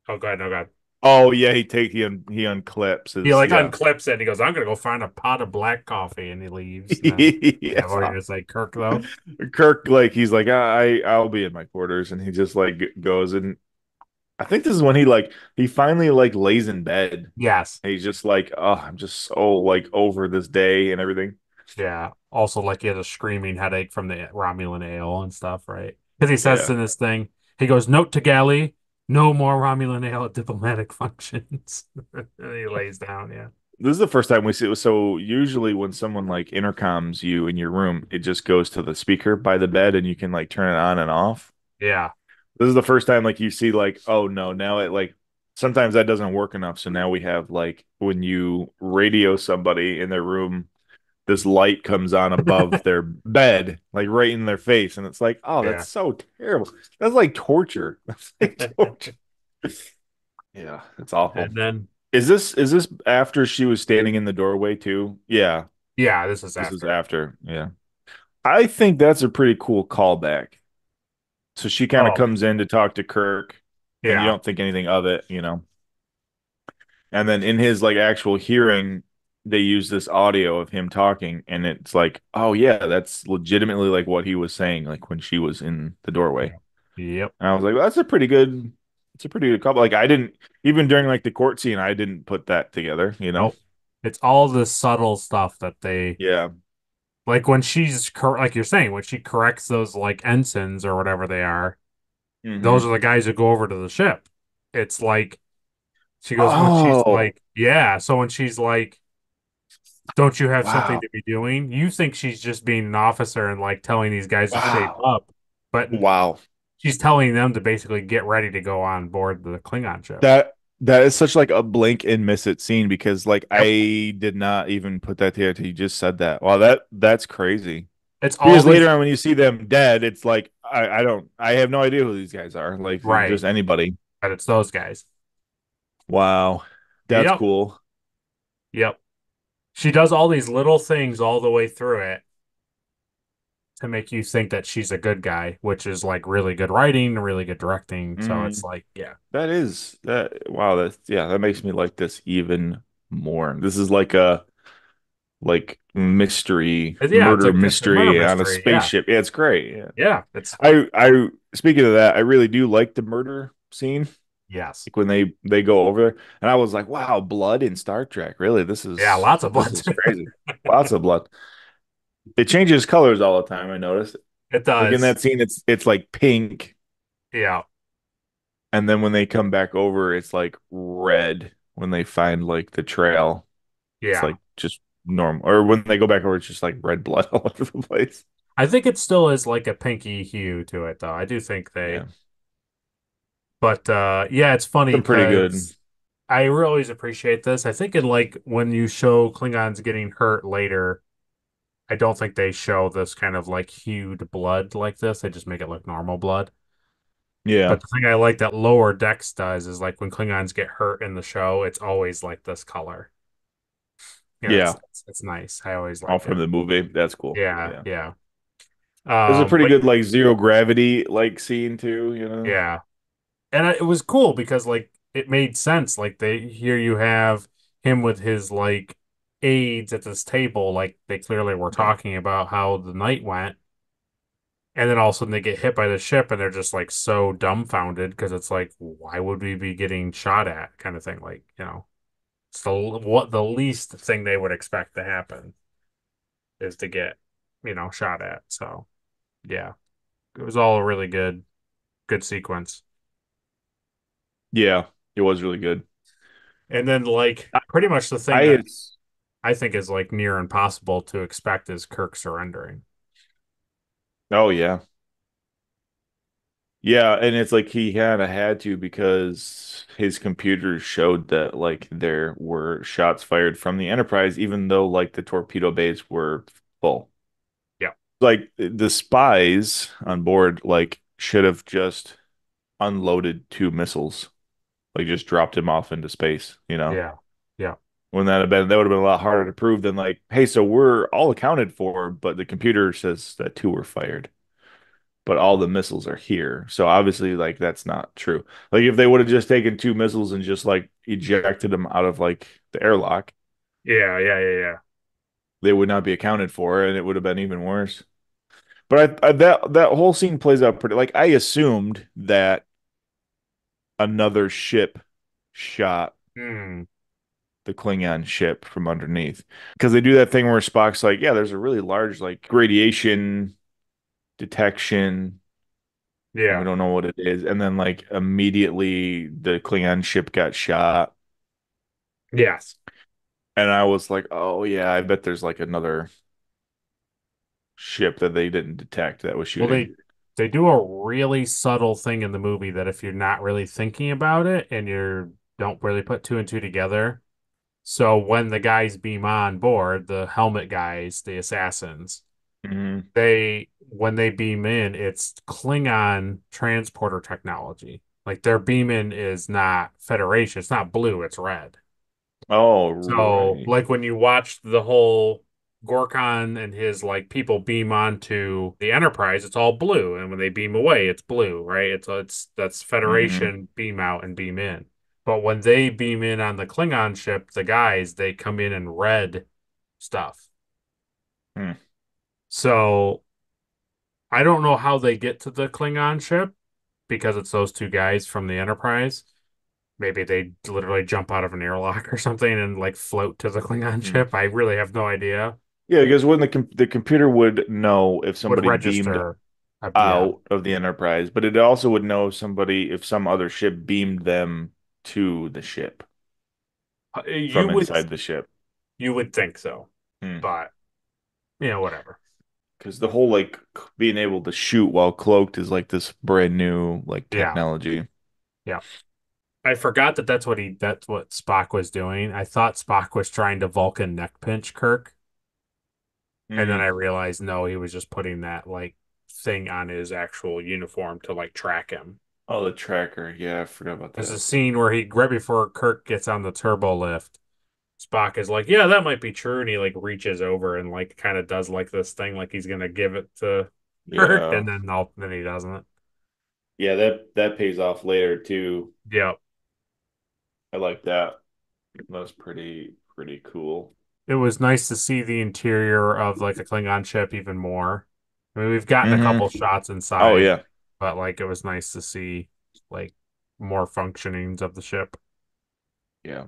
Oh, go ahead, no, God. oh yeah, he unclips He his like yeah. unclips it. And he goes, "I'm gonna go find a pot of black coffee," and he leaves. And then, yeah, what are you Yeah. gonna say, Kirk? Though, Kirk like he's like I'll be in my quarters and he just like goes and I think this is when he finally like lays in bed. yes, And he's just like, oh, I'm just so like over this day and everything. yeah. Also, like he has a screaming headache from the Romulan ale and stuff, right? Because he says Yeah. in this thing, he goes, "Note to galley, no more Romulan ale at diplomatic functions." And he lays down. Yeah, This is the first time we see it. So usually when someone like intercoms you in your room, it just goes to the speaker by the bed and you can like turn it on and off. yeah, This is the first time like you see like, oh no, now it like sometimes that doesn't work enough. So now we have like when you radio somebody in their room, this light comes on above their bed, like right in their face. And it's like, oh, yeah. that's so terrible. That's like torture. That's like torture. Yeah, it's awful. And then, Is this after she was standing in the doorway too? Yeah, yeah, this is this is after. after. Yeah. I think that's a pretty cool callback. So she kind of Oh, comes in to talk to Kirk and you yeah. don't think anything of it. And then in his like actual hearing, they use this audio of him talking and it's like, oh yeah, that's legitimately like what he was saying like when she was in the doorway. Yep. And I was like, well, it's a pretty good couple. Like I didn't even during like the court scene, I didn't put that together. Nope. It's all the subtle stuff that they Yeah. like when like you're saying, when she corrects those like ensigns or whatever they are, those Hmm. are the guys who go over to the ship. It's like she goes when she's Oh, like, yeah. So when she's like, don't you have something wow. to be doing? You think she's just being an officer and like telling these guys to shape Wow. up, but Wow. she's telling them to basically get ready to go on board the Klingon ship. That is such like a blink and miss it scene because like Yep. I did not even put that together till you just said that. Wow, that's crazy. It's all Because later these on when you see them dead, it's like I have no idea who these guys are. Like they're right. just anybody. but it's those guys. Wow. That's Yep. cool. Yep. She does all these little things all the way through it to make you think that she's a good guy, which is like really good writing, really good directing. So it's Mm, like, yeah. that is that wow, that's yeah, that makes me like this even more. This is like a like mystery, Yeah, it's murder like it's a murder mystery on a mystery. Yeah. spaceship. Yeah, it's great. Yeah. Yeah. It's I speaking of that, I really do like the murder scene. yes. Like when they go over there, and I was like, wow, blood in Star Trek. Really, Yeah, lots of this blood is too. crazy. Lots of blood. It changes colors all the time, I noticed. It Like in does. that scene, it's like pink, Yeah. and then when they come back over, it's like red when they find like the trail. It's Yeah. like just normal. Or when they go back over, it's just like red blood all over the place. I think it still is like a pinky hue to it though. I do think Yeah. but yeah, it's funny They're pretty good. because I really always appreciate this. I think in like when you show Klingons getting hurt later, I don't think they show this kind of like hued blood like this. They just make it look normal blood. Yeah. But the thing I like that Lower Decks does is like when Klingons get hurt in the show, it's always like this color. You know, Yeah. it's nice. I always All liked from it. the movie. That's cool. Yeah, Yeah. yeah. It was a pretty But good like zero gravity like scene too, you know? yeah, and it was cool because like it made sense. Like they here you have him with his like aides at this table, like they clearly were Yeah. talking about how the night went, and then all of a sudden they get hit by the ship and they're just like so dumbfounded because it's like, why would we be getting shot at, kind of thing. Like, it's the least thing they would expect to happen is to get, shot at. So yeah, it was all a really good sequence. Yeah. It was really good. And then like pretty much the thing I that it's I think is like near impossible to expect is Kirk surrendering. oh yeah. Yeah, and it's like he kind of had to because his computer showed that like there were shots fired from the Enterprise, even though like the torpedo bays were full. Yeah. Like the spies on board like should have just unloaded two missiles, like just dropped him off into space, you know? Yeah. Yeah. Wouldn't that would have been a lot harder to prove than like, hey, so we're all accounted for, but the computer says that two were fired, but all the missiles are here. So obviously, like that's not true. Like if they would have just taken two missiles and just like ejected them out of like the airlock, Yeah. Yeah. Yeah. Yeah. they would not be accounted for, and it would have been even worse. But that whole scene plays out pretty. Like I assumed that another ship shot Hmm. the Klingon ship from underneath because they do that thing where Spock's like, yeah, there's a really large like radiation detection and we Yeah. don't know what it is. And then like immediately the Klingon ship got shot. Yes. And I was like, oh yeah, I bet there's like another ship that they didn't detect that was Well, shooting. they do a really subtle thing in the movie that if you're not really thinking about it and you don't really put two and two together. So when the guys beam on board, the helmet guys, the assassins, Hmm. they when they beam in, it's Klingon transporter technology. Like their beam in is not Federation, it's not blue, it's red. Oh, So, right. like when you watch the whole Gorkon and his like people beam onto the Enterprise, it's all blue, and when they beam away, it's blue, right? It's that's Hmm. Federation beam out and beam in. But when they beam in on the Klingon ship, the guys they come in red stuff. Hmm. So I don't know how they get to the Klingon ship because it's those two guys from the Enterprise. Maybe they literally jump out of an airlock or something and like float to the Klingon Hmm. ship. I really have no idea. Yeah, because when the computer would know if Would somebody beamed register. Yeah. out of the Enterprise, but it also would know somebody if some other ship beamed them to the ship You from would inside the ship. you would think so. Hmm. But whatever. Because the whole like being able to shoot while cloaked is like this brand new like Yeah. technology. Yeah. I forgot that that's what Spock was doing. I thought Spock was trying to Vulcan neck pinch Kirk, and then Hmm. I realized no, he was just putting that like thing on his actual uniform to like track him. Oh, the tracker. Yeah, I forgot about There's a that. scene where he right before Kirk gets on the turbo lift, Spock is like, "Yeah, that might be true," and he like reaches over and like kind of does like this thing, like he's gonna give it to Kirk, Yeah. and then no, then he doesn't. Yeah, that pays off later too. Yep. I like that. That's pretty cool. It was nice to see the interior of like a Klingon ship even more. I mean, we've gotten a couple Hmm. shots Oh inside, yeah. but like it was nice to see like more functionings of the ship. Yeah.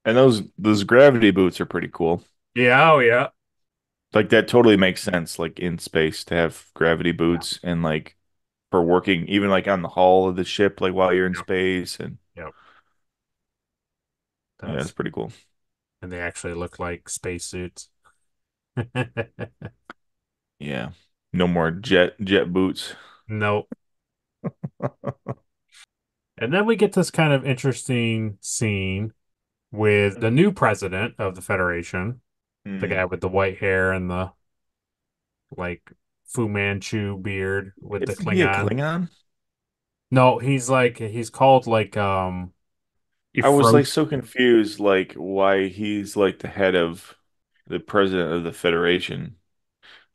And those gravity boots are pretty cool. Yeah, oh yeah. Like that totally makes sense, like in space to have gravity boots and like for working even like on the hull of the ship, like while you're in Yep. space. And Yep. yeah, it's Does. pretty cool. And they actually look like spacesuits. Yeah. No more jet boots. Nope. And then we get this kind of interesting scene with the new president of the Federation, the Hmm. guy with the white hair and the like Fu Manchu beard with the Isn't he a Klingon. Klingon? No, he's called like I was like Ifrost. so confused, like why he's like the head of the president of the Federation.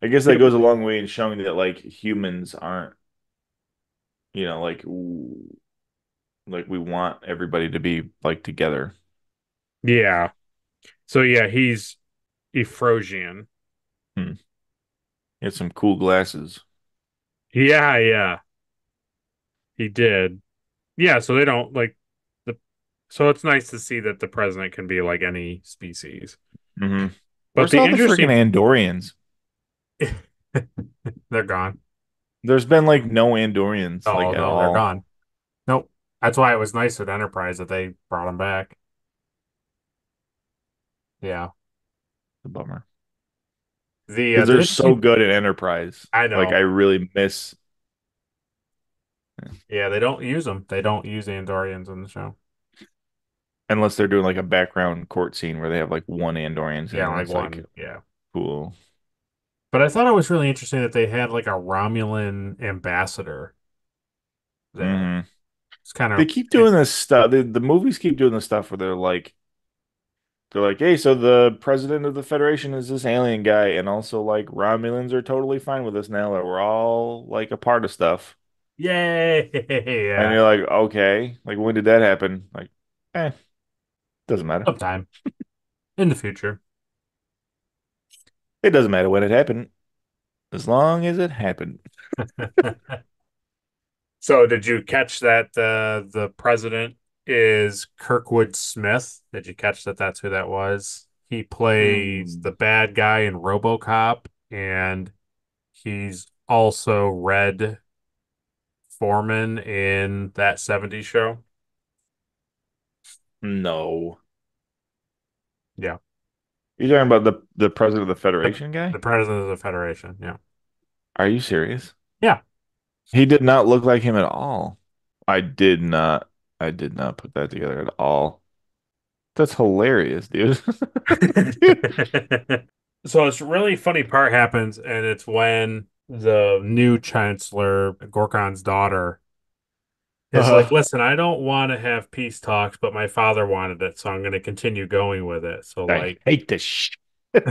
I guess that It, goes a long way in showing that like humans aren't, like like we want everybody to be like together. yeah. So yeah, he's Efrosian. Hmm. He had some cool glasses. Yeah, yeah, he did. Yeah, so they don't like the so it's nice to see that the president can be like any species. Hmm. But Where's the all the freaking interesting Andorians? they're gone. There's been like no Andorians like Oh at no, they're all. gone. Nope. That's why it was nice with Enterprise that they brought them back. Yeah. The bummer. The Because the they're so interesting good at Enterprise. I Like know. I really miss. Yeah, they don't use them. They don't use Andorians in the show. Unless they're doing like a background court scene where they have like one Andorian Yeah, scene, and like it's like one. Yeah. cool. But I thought it was really interesting that they had like a Romulan ambassador there. Hmm. It's kind They of keep doing this stuff. The movies keep doing this stuff where they're like, hey, so the president of the Federation is this alien guy, and also like Romulans are totally fine with us now that we're all like a part of stuff. yay. And Yeah. you're like, okay, like when did that happen? Like, doesn't matter. Sometime in the future. It doesn't matter when it happened, as long as it happened. So did you catch that the president is Kirkwood Smith? Did you catch that that's who that was? He plays the Hmm. bad guy in RoboCop, and he's also Red Foreman in that 70s show. No. Yeah. You talking about the president of the The, Federation guy? the president of the Federation. Yeah. Are you serious? Yeah. He did not look like him at all. I did not. I did not put that together at all. That's hilarious, dude. Dude. So it's really funny part happens, and it's when the new chancellor, Gorkon's daughter, is like, Uh, listen, I don't want to have peace talks, but my father wanted it, so I'm going to continue going with it. So I like, hate this shit.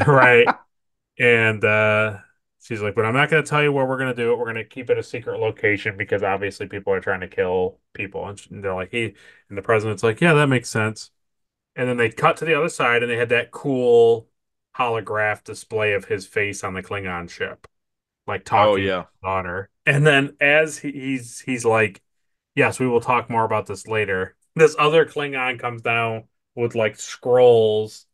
right. And she's like, but I'm not going to tell you where we're going to do it. We're going to keep it a secret location because obviously people are trying to kill people. And they're like, and the president's like, yeah, that makes sense. And then they cut to the other side and they had that cool holograph display of his face on the Klingon ship, like Oh talking to yeah. his daughter. And then as he's like, yes, we will talk more about this later. This other Klingon comes down with like scrolls,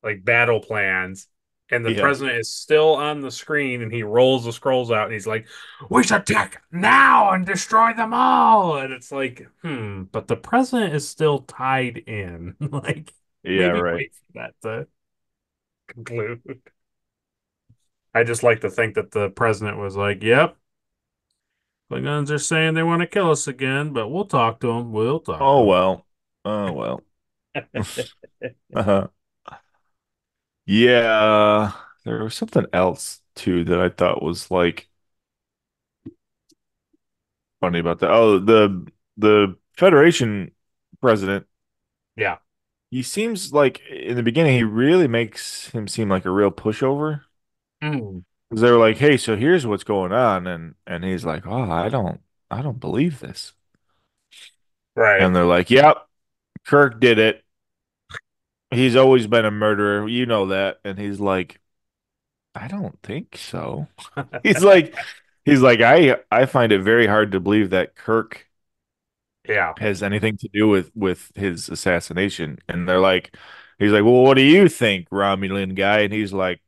like battle plans, and the Yeah. president is still on the screen and he rolls the scrolls out and he's like, we should attack now and destroy them all. And it's like, but the president is still tied in. Like, Yeah, maybe right. wait for that to conclude. I just like to think that the president was like, yep, Klingons are saying they want to kill us again, but we'll talk to them. We'll talk Oh to well. Oh well. them. Uh-huh. Yeah, there was something else too that I thought was like, funny about that? Oh, the Federation president. Yeah. He seems like in the beginning he really makes him seem like a real pushover. Mm. Because they were like, "Hey, so here's what's going on," and he's like, "Oh, I don't believe this." Right. And they're like, "Yep, Kirk did it. He's always been a murderer. You know that." And he's like, "I don't think so." He's like, I find it very hard to believe that Kirk Yeah. has anything to do with his assassination. And they're like, he's like, "Well, what do you think, Romulan guy?" And he's like,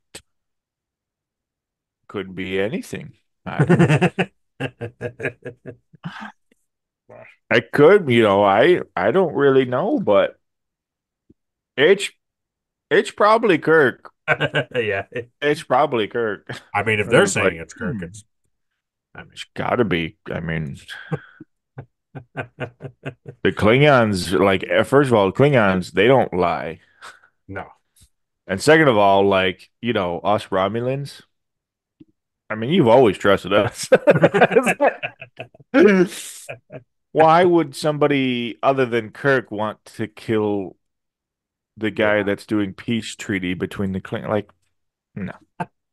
"Could be anything. I don't know. I could, I don't really know, but it's it's probably Kirk. Yeah. It's probably Kirk." I mean, if And they're it's like, saying it's Kirk, it's, I mean, it's gotta be. I mean, the Klingons, like, first of all, the Klingons, they don't lie. no. And second of all, like, us Romulans, I mean, you've always trusted us. Why would somebody other than Kirk want to kill the guy Yeah. that's doing peace treaty between the Klingons? Like, no.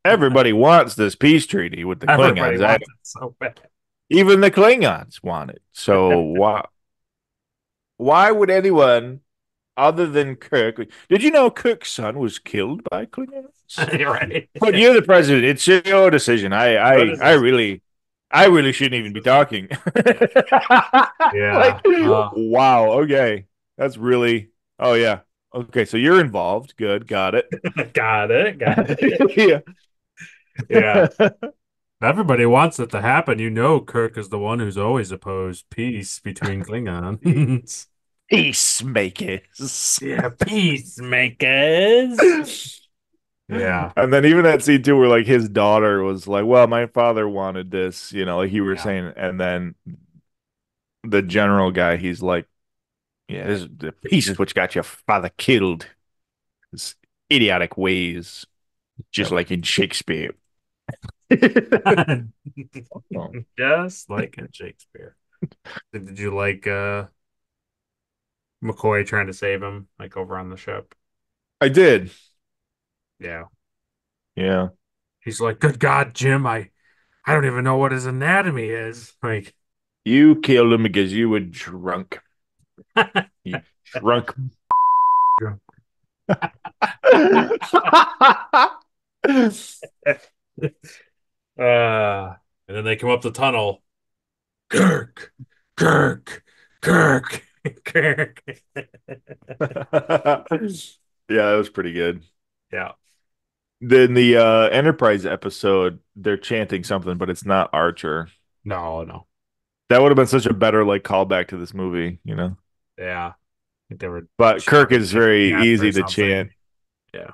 Everybody wants this peace treaty with the Everybody Klingons. wants it so bad. Even the Klingons want it. So why would anyone other than Kirk? Did you know Kirk's son was killed by Klingons? You're right. But you're the president. It's your decision. What is this? I really shouldn't even be talking. Yeah. Like, wow. Okay. That's really, oh yeah. Okay. So you're involved. Good. Got it. Got it. Got it. Yeah. Yeah. Everybody wants it to happen. You know, Kirk is the one who's always opposed peace between Klingons. Peacemakers. Yeah, peacemakers. Yeah. And then even that scene too, where like his daughter was like, "Well, my father wanted this," like you were Yeah. saying, and then the general guy, he's like, "Yeah, this is the pieces which got your father killed. His idiotic ways, just Yep. like in Shakespeare." Oh, Just like in Shakespeare. Did you like McCoy trying to save him, like over on the ship? I did. Yeah. Yeah. He's like, good God, Jim, I don't even know what his anatomy is. Like, You killed him because you were drunk. You drunk. and then they come up the tunnel. Kirk, Kirk, Kirk, Kirk. Yeah, that was pretty good. Yeah. Then the Enterprise episode, they're chanting something, but it's not Archer. No, no. That would have been such a better like callback to this movie. Yeah. I think they were But Kirk shouting is very death or easy to something. chant. Yeah. It's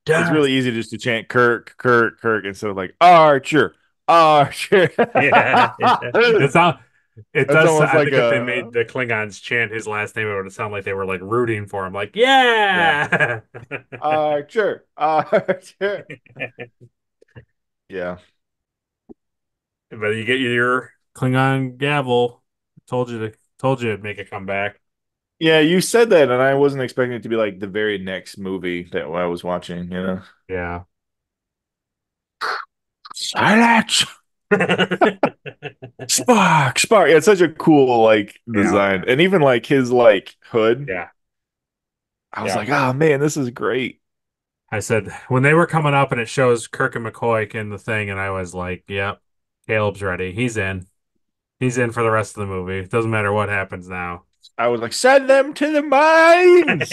Death. really easy just to chant Kirk, Kirk, Kirk instead of like Archer, Archer. Yeah. Yeah. It That's does. almost I like think if they a made the Klingons chant his last name, it would sound like they were like rooting for him. Like, yeah, yeah. Archer, Archer. Yeah. But you get your Klingon gavel. Told you it'd make a comeback. Yeah, you said that, and I wasn't expecting it to be like the very next movie that I was watching. Yeah. Silence! Spark, Spark. Yeah, it's such a cool like Yeah. design. And even like his like hood. Yeah. I was Yeah. like, oh man, this is great. I said when they were coming up and it shows Kirk and McCoy in the thing, and I was like, "Yep, Caleb's ready. He's in. He's in for the rest of the movie. It doesn't matter what happens now." I was like, send them to the mines.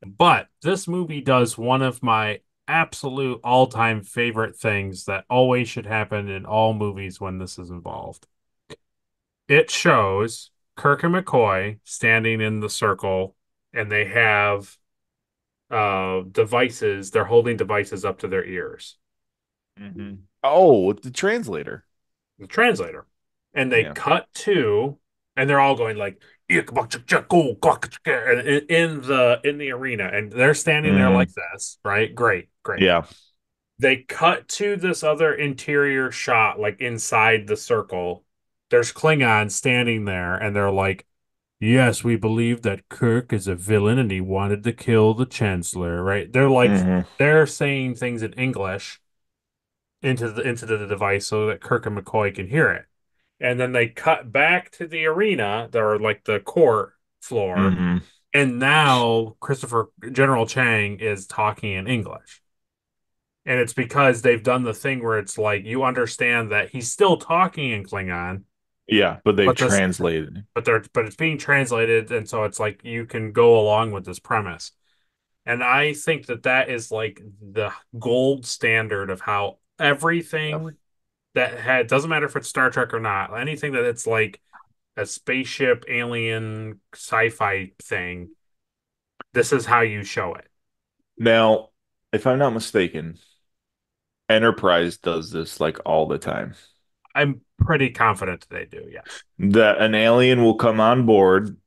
But this movie does one of my absolute all-time favorite things that always should happen in all movies when this is involved. It shows Kirk and McCoy standing in the circle, and they have devices. They're holding devices up to their ears. Oh, the translator. The translator. And they Yeah. cut to, and they're all going like in the arena, and they're standing there Mhm. like this, right? Great, great. Yeah. They cut to this other interior shot, like inside the circle. There's Klingons standing there, and they're like, "Yes, we believe that Kirk is a villain and he wanted to kill the Chancellor." Right? Hmm. They're saying things in English into the device so that Kirk and McCoy can hear it. And then they cut back to the arena, or like the court floor, Hmm. and now Christopher General Chang is talking in English. And it's because they've done the thing where it's like you understand that he's still talking in Klingon, Yeah, but they've but this translated. but it's being translated, and so it's like you can go along with this premise. And I think that that is like the gold standard of how Yep. everything that had doesn't matter if it's Star Trek or not, anything that it's like a spaceship, alien, sci-fi thing, this is how you show it. Now, if I'm not mistaken, Enterprise does this like all the time. I'm pretty confident that they do, yes. That an alien will come on board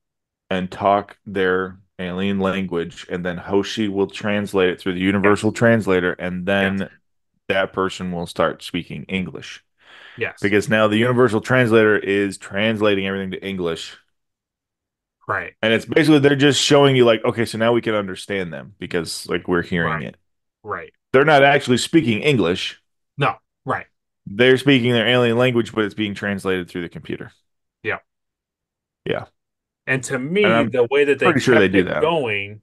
and talk their alien language, and then Hoshi will translate it through the Yes. universal translator, and Yes. then that person will start speaking English. Yes. Because now the universal translator is translating everything to English. Right. And it's basically they're just showing you like, okay, so now we can understand them because like we're hearing Right. it. Right. They're not actually speaking English. No. Right. They're speaking their alien language, but it's being translated through the computer. Yeah. Yeah. And to And me, I'm the way that they pretty sure they kept do it that. going,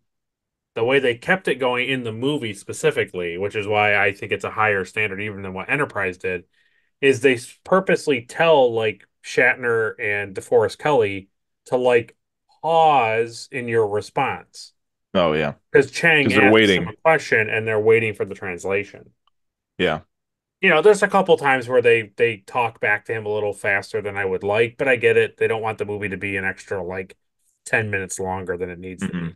the way they kept it going in the movie specifically, which is why I think it's a higher standard even than what Enterprise did, is they purposely tell like Shatner and DeForest Kelly to like pause in your response Oh yeah. because Chang Because they're asks them a waiting. question and they're waiting for the translation. Yeah. There's a couple times where they talk back to him a little faster than I would like, but I get it. They don't want the movie to be an extra like 10 minutes longer than it needs to Hmm. be.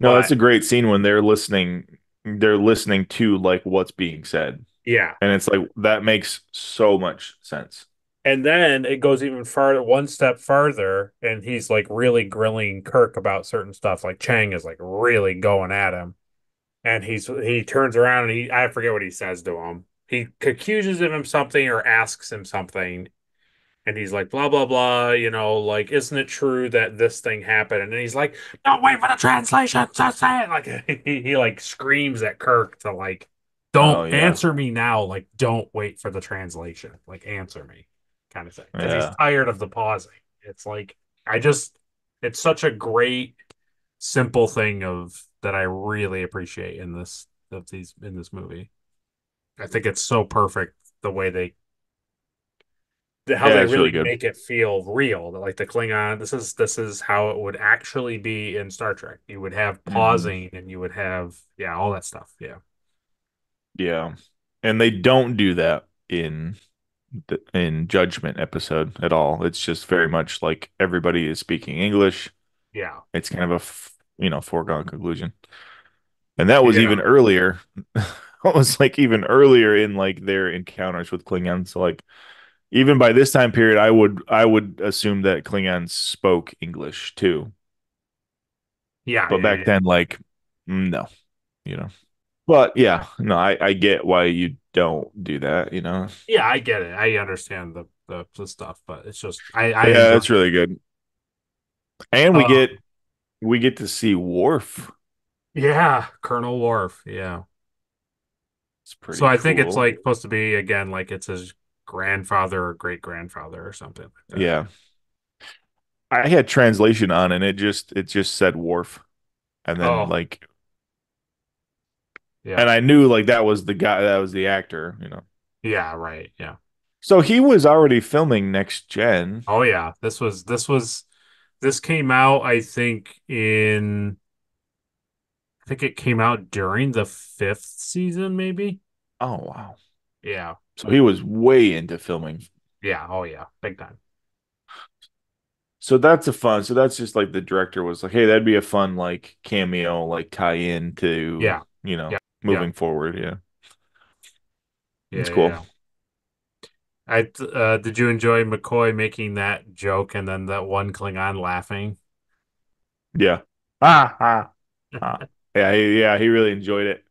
No, that's But a great scene when they're listening to like what's being said. yeah. And it's like that makes so much sense. And then it goes even farther, one step farther, and he's like really grilling Kirk about certain stuff. Like Chang is like really going at him, and he turns around and I forget what he says to him. He accuses him of something or asks him something, and he's like blah blah blah. Like isn't it true that this thing happened? And then he's like, "Don't wait for the translation, just say it." Like he like screams at Kirk to like, Oh "Don't yeah. answer me now. Like don't wait for the translation. Like answer me." Kind of thing. Because he's Yeah. tired of the pausing. It's like I just it's such a great simple thing of that I really appreciate in this movie. I think it's so perfect the way how Yeah, they it's really really good. make it feel real. Like the Klingon, this is how it would actually be in Star Trek. You would have Hmm. pausing and you would have all that stuff. Yeah. Yeah. And they don't do that in Judgment episode at all. It's just very much like everybody is speaking English. Yeah. It's kind of foregone conclusion. And that was even Yeah. earlier. It was like even earlier in like their encounters with Klingons. So like even by this time period, I would assume that Klingons spoke English too. Yeah, But yeah, back yeah. then, like, no, you know. But yeah, no, I get why you don't do that. Yeah, I get it. I understand the stuff, but it's just I Yeah, enjoy that's really good. And we um get we get to see Worf. yeah, Colonel Worf. Yeah. It's So pretty I think it's cool. like supposed to be again like it's his grandfather or great grandfather or something like that. Yeah. I had translation on and it just said Worf. And then Oh, like yeah. and I knew like that was the guy, that was the actor. Yeah, right. Yeah. So he was already filming Next Gen. Oh yeah. This came out I think it came out during the fifth season, maybe. Oh wow. Yeah. So he was way into filming. Yeah. Oh yeah. Big time. So that's just like the director was like, hey, that'd be a fun like cameo, like tie in to, Yeah. Yeah. Yeah. moving forward. Yeah. Yeah. It's cool. Yeah. Did you enjoy McCoy making that joke and then that one Klingon laughing? Yeah. Ah, ah, ah. Yeah, he really enjoyed it.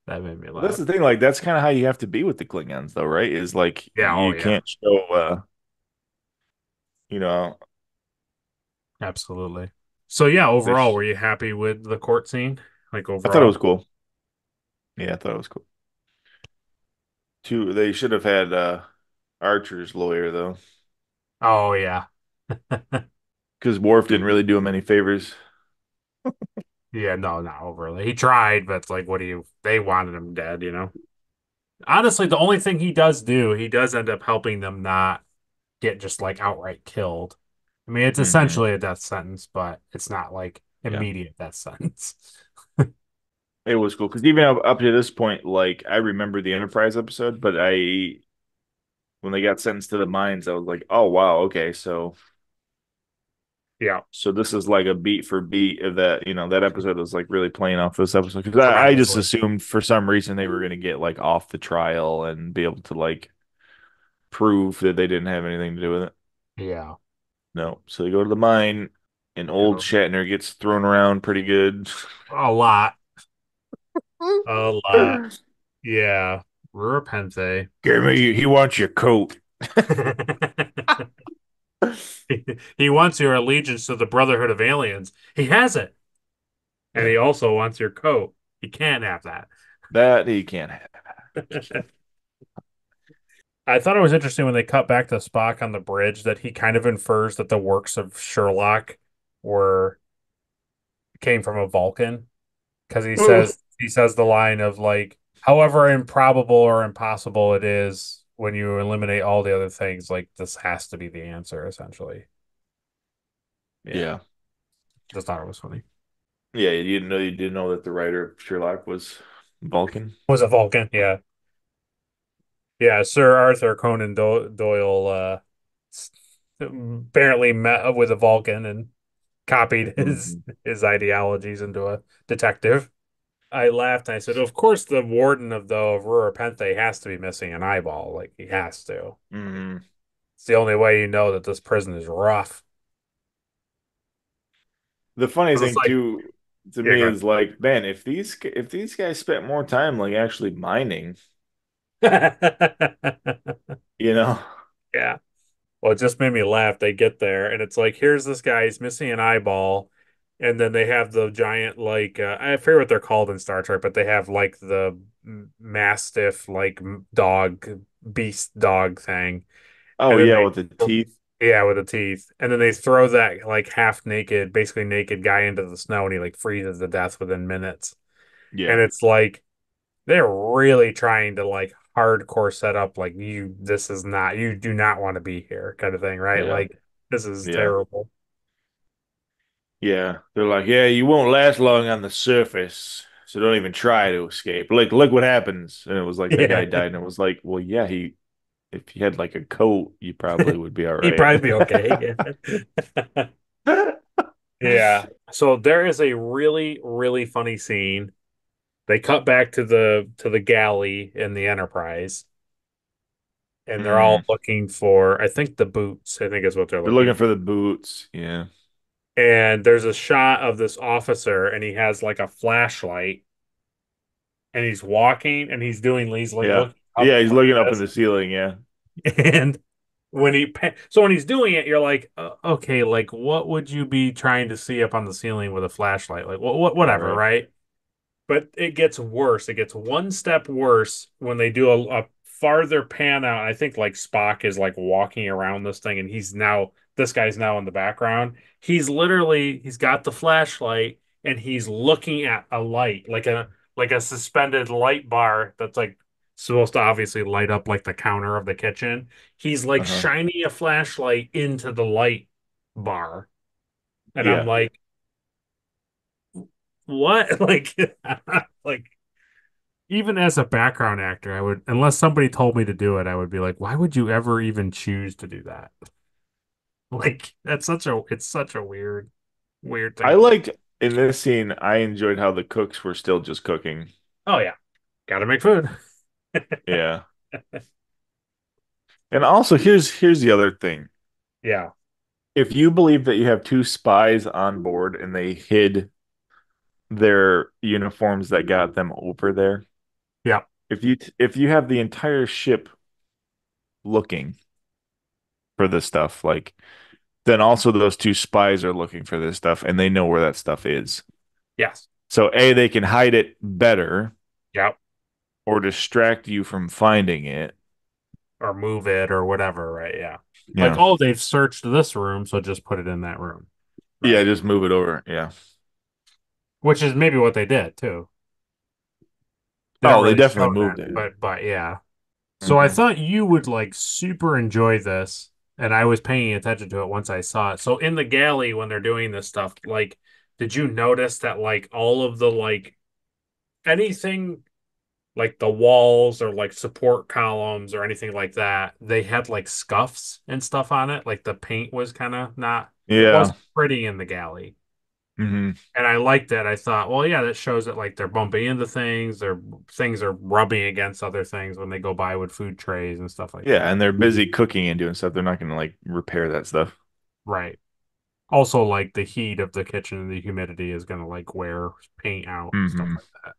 That made me Well, that's laugh. the thing. Like, that's kind of how you have to be with the Klingons, though, right? Is like Yeah, oh you yeah, can't show, you know. absolutely. So yeah, overall, This. were you happy with the court scene? Like I thought it overall? was cool. Yeah, I thought it was cool. Too. They should have had Archer's lawyer though, Oh yeah. because Worf didn't really do him any favors. Yeah, no, not overly. He tried, but it's like, what do you? They wanted him dead, you know. Honestly, the only thing he does do, he does end up helping them not get just like outright killed. I mean, it's Hmm. essentially a death sentence, but it's not like Yeah, immediate death sentence. it was cool because even up to this point, like I remember the Enterprise episode, but I when they got sentenced to the mines, I was like, oh wow, okay, Yeah, so this is like a beat for beat of that. That episode was like really playing off this episode because I just tremendously. assumed for some reason they were going to get like off the trial and be able to like prove that they didn't have anything to do with it. Yeah, No, so they go to the mine, and old yeah, Shatner gets thrown around pretty good. a lot, a lot. Yeah, Rurapente. Give me, he wants your coat. He wants your allegiance to the Brotherhood of Aliens. He has it, and he also wants your coat. He can't have that. That he can't have. I thought it was interesting when they cut back to Spock on the bridge that he kind of infers that the works of Sherlock were came from a Vulcan because he says the line of like, however improbable or impossible it is when you eliminate all the other things, like this has to be the answer, essentially. Yeah, Yeah. just thought it was funny. Yeah, you didn't know that the writer of Sherlock was Vulcan. Was a Vulcan, yeah, yeah. Sir Arthur Conan Doyle apparently met with a Vulcan and copied his Hmm. his ideologies into a detective. I laughed and I said, "Of course, the warden of Rura Penthe has to be missing an eyeball. Like he has to. Hmm. It's the only way you know that this prison is rough." The funny Because it's thing like, too to yeah, me go is like, man, if these guys spent more time like actually mining, ahead. you know, Yeah. Well, it just made me laugh. They get there and it's like, here's this guy, he's missing an eyeball. And then they have the giant, like, I forget what they're called in Star Trek, but they have like the mastiff, like dog, beast dog thing. oh And then yeah, they, with the teeth, yeah, with the teeth. And then they throw that like half naked, basically naked guy into the snow and he like freezes to death within minutes. yeah, And it's like, they're really trying to like hardcore set up like this is not, you do not want to be here kind of thing, right? yeah, Like this is yeah, terrible. yeah. They're like, yeah, you won't last long on the surface, so don't even try to escape. Like, look what happens. And it was like that guy Yeah. died, and it was like, well, yeah, if he had like a coat, you probably would be all He'd right. probably be okay. Yeah. Yeah. So there is a really, really funny scene. They cut back to the galley in the Enterprise, and they're all Hmm. looking for, I think, the boots. I think is what they're They're looking looking for. for the boots. Yeah. And there's a shot of this officer, and he has like a flashlight, and he's walking, and he's like Yeah. looking up Yeah, he's from looking up in this, the ceiling. Yeah. and when he's doing it, you're like, okay, like what would you be trying to see up on the ceiling with a flashlight? Like All whatever, right. right? But it gets worse. It gets one step worse when they do a farther pan out. I think like Spock is like walking around this thing, and this guy's now in the background. He's got the flashlight, and he's looking at a light, like a suspended light bar that's like supposed to obviously light up like the counter of the kitchen. He's like Uh-huh. shining a flashlight into the light bar, and I'm Yeah. like, what? Like, like even as a background actor, I would, unless somebody told me to do it, I would be like, why would you ever even choose to do that? Like, it's such a weird thing I to do. liked in this scene, I enjoyed how the cooks were still just cooking. Oh yeah, gotta make food. Yeah. And also here's the other thing. Yeah, If you believe that you have two spies on board and they hid their uniforms that got them over there. Yeah. If you have the entire ship looking for this stuff, like then also those two spies are looking for this stuff and they know where that stuff is. Yes. So A, they can hide it better Yep. or distract you from finding it. Or move it or whatever, right? Yeah. Like, Yeah. oh, they've searched this room, so just put it in that room. Yeah, Right. just move it over. Yeah. Which is maybe what they did too. They don't Oh, they really definitely show that, moved it. but yeah. So I Hmm. thought you would like super enjoy this, and I was paying attention to it once I saw it. So in the galley when they're doing this stuff, like, did you notice that like all of the like anything like the walls or like support columns or anything like that, they had like scuffs and stuff on it. Like the paint was kind of not, it Yeah. wasn't pretty in the galley. Hmm. And I liked that. I thought, well, yeah, that shows that like they're bumping into things, their things are rubbing against other things when they go by with food trays and stuff like Yeah, that. and they're busy cooking and doing stuff. They're not gonna like repair that stuff. Right. Also, like the heat of the kitchen and the humidity is gonna like wear paint out and stuff Hmm. like that.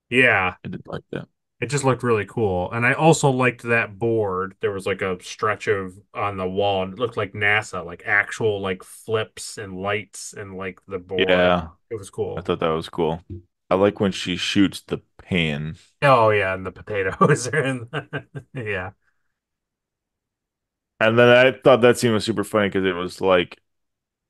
Yeah, I did like that. it just looked really cool. And I also liked that board. There was like a stretch of on the wall, and it looked like NASA, like actual like flips and lights and like the board. Yeah, It was I cool. thought that was cool. I like when she shoots the pan. Oh yeah, and the potatoes are in. Yeah. And then I thought that scene was super funny because it was like,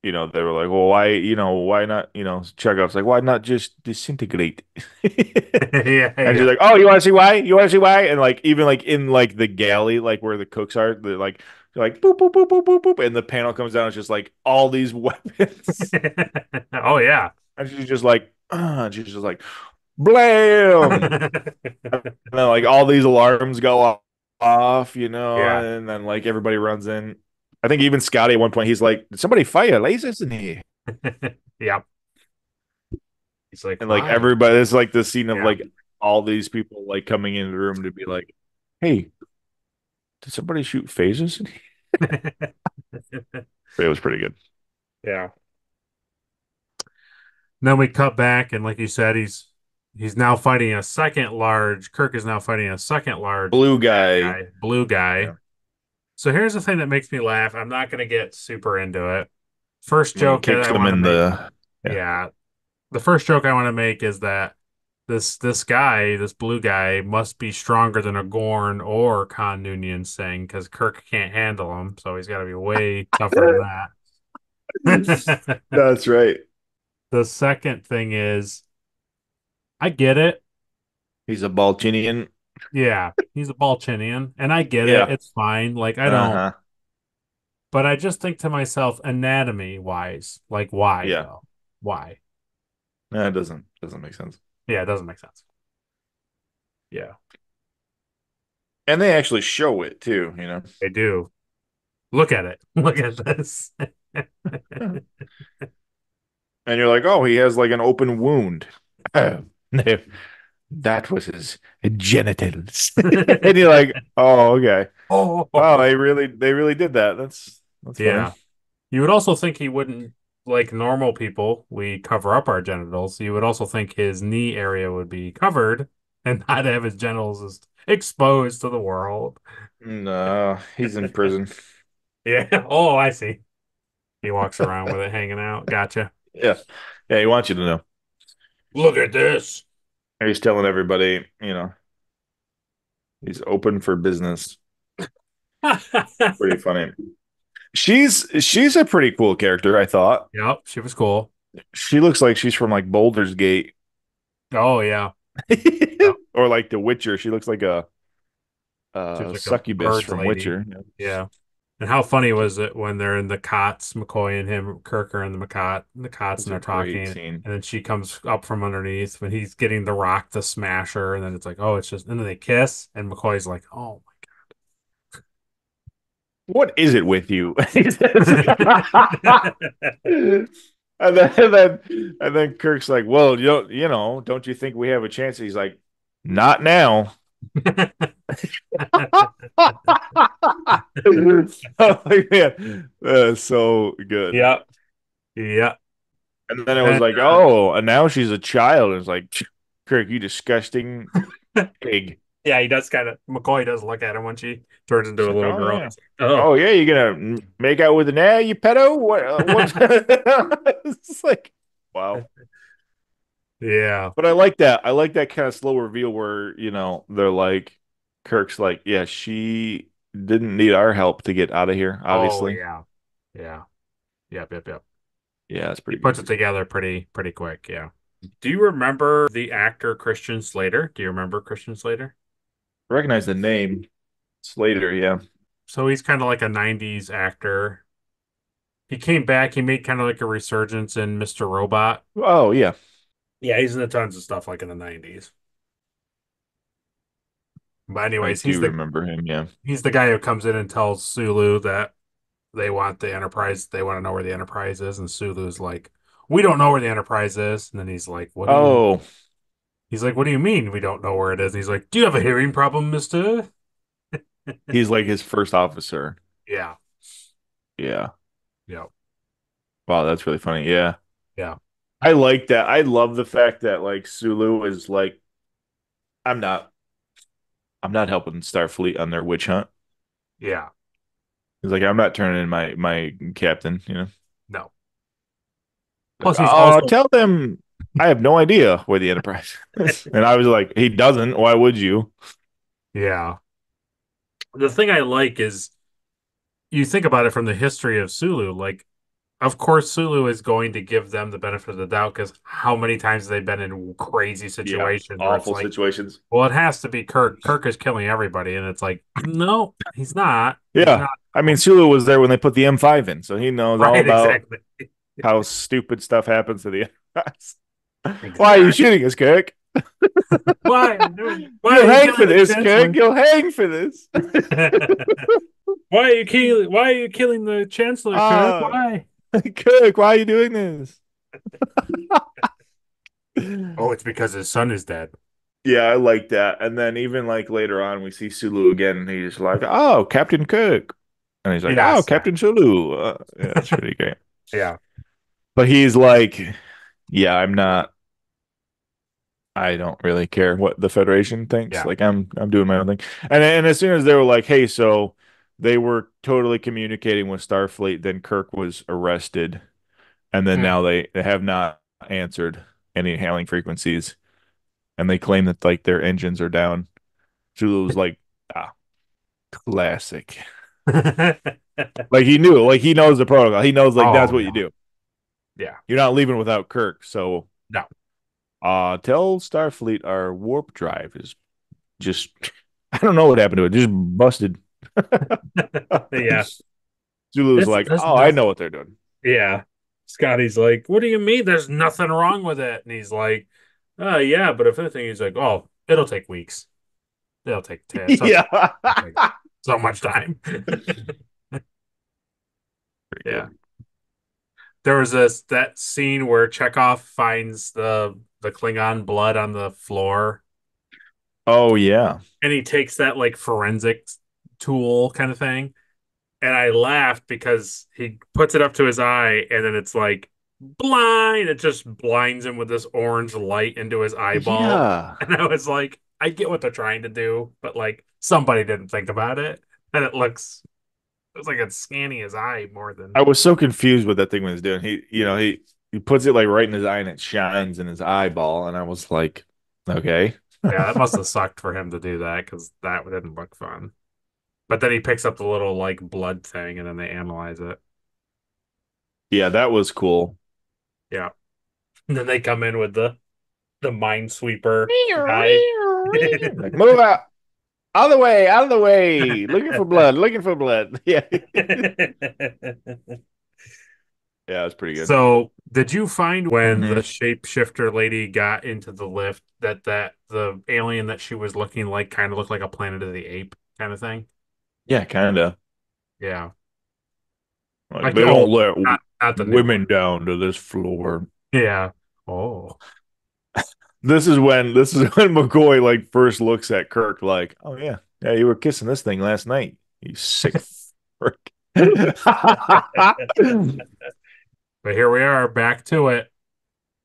they were like, well, why, why not, Chekhov's like, why not just disintegrate? Yeah, And she's yeah. like, oh, you want to see why? You want to see why? And like, even like in like the galley, like where the cooks are, they're like boop, boop, boop, boop, boop, boop. And the panel comes down. It's just like all these weapons. Oh yeah. And she's just like, she's just like, blam. And then like all these alarms go off, Yeah. and then like everybody runs in. I think even Scotty at one point he's like, "Did somebody fire lasers in here?" Yeah. He's like, And like why? everybody, it's like the scene of Yeah. like all these people like coming into the room to be like, "Hey, did somebody shoot phasers in here?" But it was pretty good. Yeah. Then we cut back, and like you said, he's now fighting a second large. Kirk is now fighting a second large Blue bad guy, guy, blue guy. yeah, So here's the thing that makes me laugh. I'm not going to get super into it. First when he joke that kicks I them want to in make, yeah, yeah, the first joke I want to make is that this guy, this blue guy, must be stronger than a Gorn or Khan Noonien Singh because Kirk can't handle him, so he's got to be way tougher than that. that's right. The second thing is, I get it. He's a Balchinian. Yeah, he's a Balchinian, and I get it. Yeah. It's fine. Like I don't, Uh-huh. but I just think to myself, anatomy wise, like why Yeah. though? Why? No, it doesn't make sense. Yeah, it doesn't make sense. Yeah, And they actually show it too. they do. Look at it. Look at this. And you're like, oh, he has like an open wound. No, that was his genitals. And you're like, oh, okay. Wow, Oh, they really did that. That's funny. yeah. You would also think he wouldn't, like normal people, we cover up our genitals. You would also think his knee area would be covered and not have his genitals exposed to the world. No, he's in prison. Yeah. Oh, I see. He walks around with it hanging out. Gotcha. Yeah. Yeah, he wants you to know. Look at this. He's telling everybody, he's open for business. Pretty funny. She's a pretty cool character, I thought. Yep, she was cool. She looks like she's from like Boulder's Gate. Oh yeah. Yep. Or like The Witcher. She looks like a She was like a succubus birds from lady. Witcher. Yeah. And how funny was it when they're in the cots, McCoy and him, Kirk are in the cots, It's and a they're great talking, and scene. then she comes up from underneath when he's getting the rock to smash her, and then it's like, oh, it's just, and then they kiss, and McCoy's like, oh What is it with you? my And then Kirk's like, well, don't you think we have a chance? He's like, not now. god. Oh, man, so good. Yeah. Yeah. And then it was And like, oh, and now she's a child. And it's like, Kirk, you disgusting pig. yeah, he does kind of McCoy does look at him when she turns into It's a like, little oh girl. yeah. He's like, oh, Oh yeah, you're gonna make out with an air, you pedo? What? It's like, wow. yeah. But I like that. I like that kind of slow reveal where, they're like, Kirk's like, yeah, she didn't need our help to get out of here, Oh obviously. yeah. Yeah. Yep, yep, yep. Yeah, it's He pretty puts good. it together pretty quick, yeah. Do you remember the actor Christian Slater? Do you remember Christian Slater? Recognize the name. Slater, yeah. So he's kind of like a 90s actor. He came back, he made kind of like a resurgence in Mr. Robot. Oh, yeah. Yeah, he's in tons of stuff like in the 90s. But I anyways, do remember him, yeah. he's the guy who comes in and tells Sulu that they want the Enterprise, they want to know where the Enterprise is, and Sulu's like, "We don't know where the Enterprise is." And then Oh, he's like, "What do you mean we don't know where it is?" And he's like, "Do you have a hearing problem, mister?" he's like his first officer. Yeah. Yeah. Yeah. Wow, that's really funny. Yeah. Yeah. I like that. I love the fact that like Sulu is like, I'm not I'm not helping Starfleet on their witch hunt. Yeah. He's like, I'm not turning in my captain. No. Like, Plus he's also tell them I have no idea where the Enterprise is. And I was like, he doesn't. Why would you? yeah. The thing I like is you think about it from the history of Sulu, like of course Sulu is going to give them the benefit of the doubt because how many times have they been in crazy Yeah, situations where it's awful like, situations. well, it has to be Kirk. Kirk is killing everybody, and it's like, no, he's not. He's Yeah. not. I mean, Sulu was there when they put the M5 in, so he knows all Right, about exactly. how stupid stuff happens to the Enterprise. Why are you Exactly. shooting us, Kirk? Why are You'll you hang for killing the this, Kirk. Chancellor? You'll hang for this. Why are you killing the Chancellor, Kirk? Ah, Why? Kirk, why are you doing this? Oh, it's because his son is dead. Yeah, I like that. And then even like later on, we see Sulu again, and he's like, "Oh, Captain Kirk," and he's like, "Oh, Yes. Captain Sulu." Yeah, that's really great. Yeah. But he's like, "Yeah, I'm not. I don't really care what the Federation thinks. Yeah. Like, I'm doing my own thing." And as soon as they were like, "Hey," so they were totally communicating with Starfleet. Then Kirk was arrested, and then Mm. now they have not answered any hailing frequencies, and they claim that like their engines are down. Sulu was like, ah, classic. Like he knew, like he knows the protocol. He knows like that's Oh what you yeah. do. Yeah. You're not leaving without Kirk. So No. tell Starfleet our warp drive is just I don't know what happened to it. Just busted. Yeah. Zulu's It's like, there's oh, I nothing. know what they're doing. Yeah. Scotty's like, what do you mean there's nothing wrong with it? And he's like, yeah, but if anything, he's like, oh, it'll take weeks. It'll take Yeah. like, so much time. Pretty Yeah. good. There was that scene where Chekhov finds the Klingon blood on the floor Oh yeah. and he takes that like forensics tool kind of thing. And I laughed because he puts it up to his eye and then it's like blind. It just blinds him with this orange light into his eyeball. Yeah. And I was like, I get what they're trying to do, but like somebody didn't think about it. And it's like it's scanning his eye more than I was so confused what that thing was doing. He puts it like right in his eye and it shines in his eyeball, and I was like, okay. yeah, that must have sucked for him to do that because that didn't look fun. But then he picks up the little like blood thing and then they analyze it. Yeah, that was cool. Yeah. And then they come in with the minesweeper guy. Like, move out of the way. Looking for blood, looking for blood. Yeah. Yeah, it's pretty good. So, did you find when the Mhm. shapeshifter lady got into the lift that the alien that she was looking like kind of looked like a Planet of the Ape kind of thing? Yeah, kind of. Yeah. Like Like they oh, don't let not the new women one. down to this floor. Yeah. Oh. This is when McCoy like first looks at Kirk like, oh yeah, yeah, you were kissing this thing last night. You sick frick. But here we are back to it.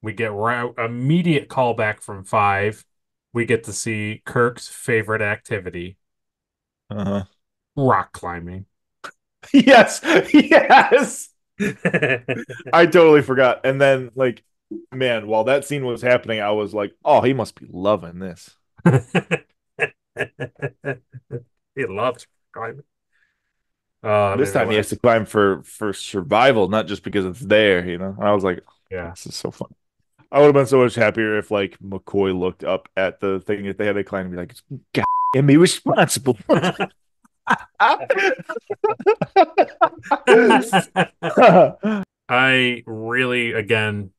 We get immediate callback from 5. We get to see Kirk's favorite activity, Uh-huh. rock climbing. Yes, yes. I totally forgot. And then, like, man, while that scene was happening, I was like, oh, he must be loving this. He loves climbing. Oh, that This made me time he laugh. has to climb for survival, not just because it's there, And I was like, Yeah. this is so fun. I would have been so much happier if like McCoy looked up at the thing that they had to climb and be like, God, and be responsible. I really, again,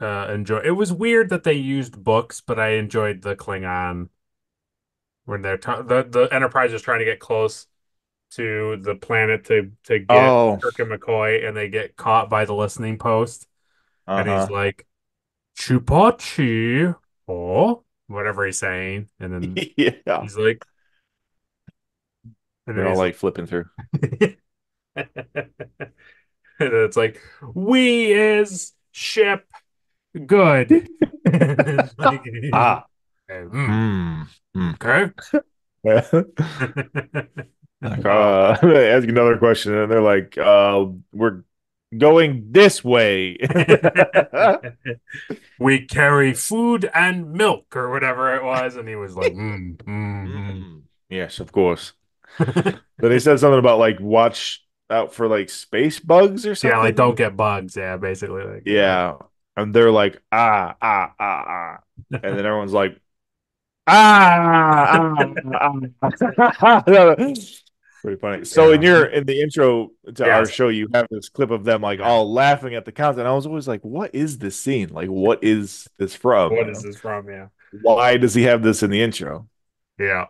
enjoy. It was weird that they used books, but I enjoyed the Klingon when the Enterprise is trying to get close to the planet to get Oh, Kirk and McCoy, and they get caught by the listening post, and he's uh-huh. like "Chupachi," oh, whatever he's saying, and then Yeah. he's like, and then They're all he's like flipping through. like, and it's like, "We is ship good," and it's like, Ah. "Hmm, Hmm. Hmm. okay." Like, Oh, they ask another question and they're like, we're going this way. we carry food and milk or whatever it was, and he was like, mm. Mm. Yes, of course. Then he said something about like watch out for like space bugs or Yeah, like don't something. get bugs. Yeah, basically, like, Yeah. And they're like, And then everyone's like, ah, Pretty funny. So yeah, in the intro to our yes, show, you have this clip of them like yeah. all laughing at the content. I was always like, what is this scene? Like, what is this from? What is this from? Yeah, Why does he have this in the intro? yeah.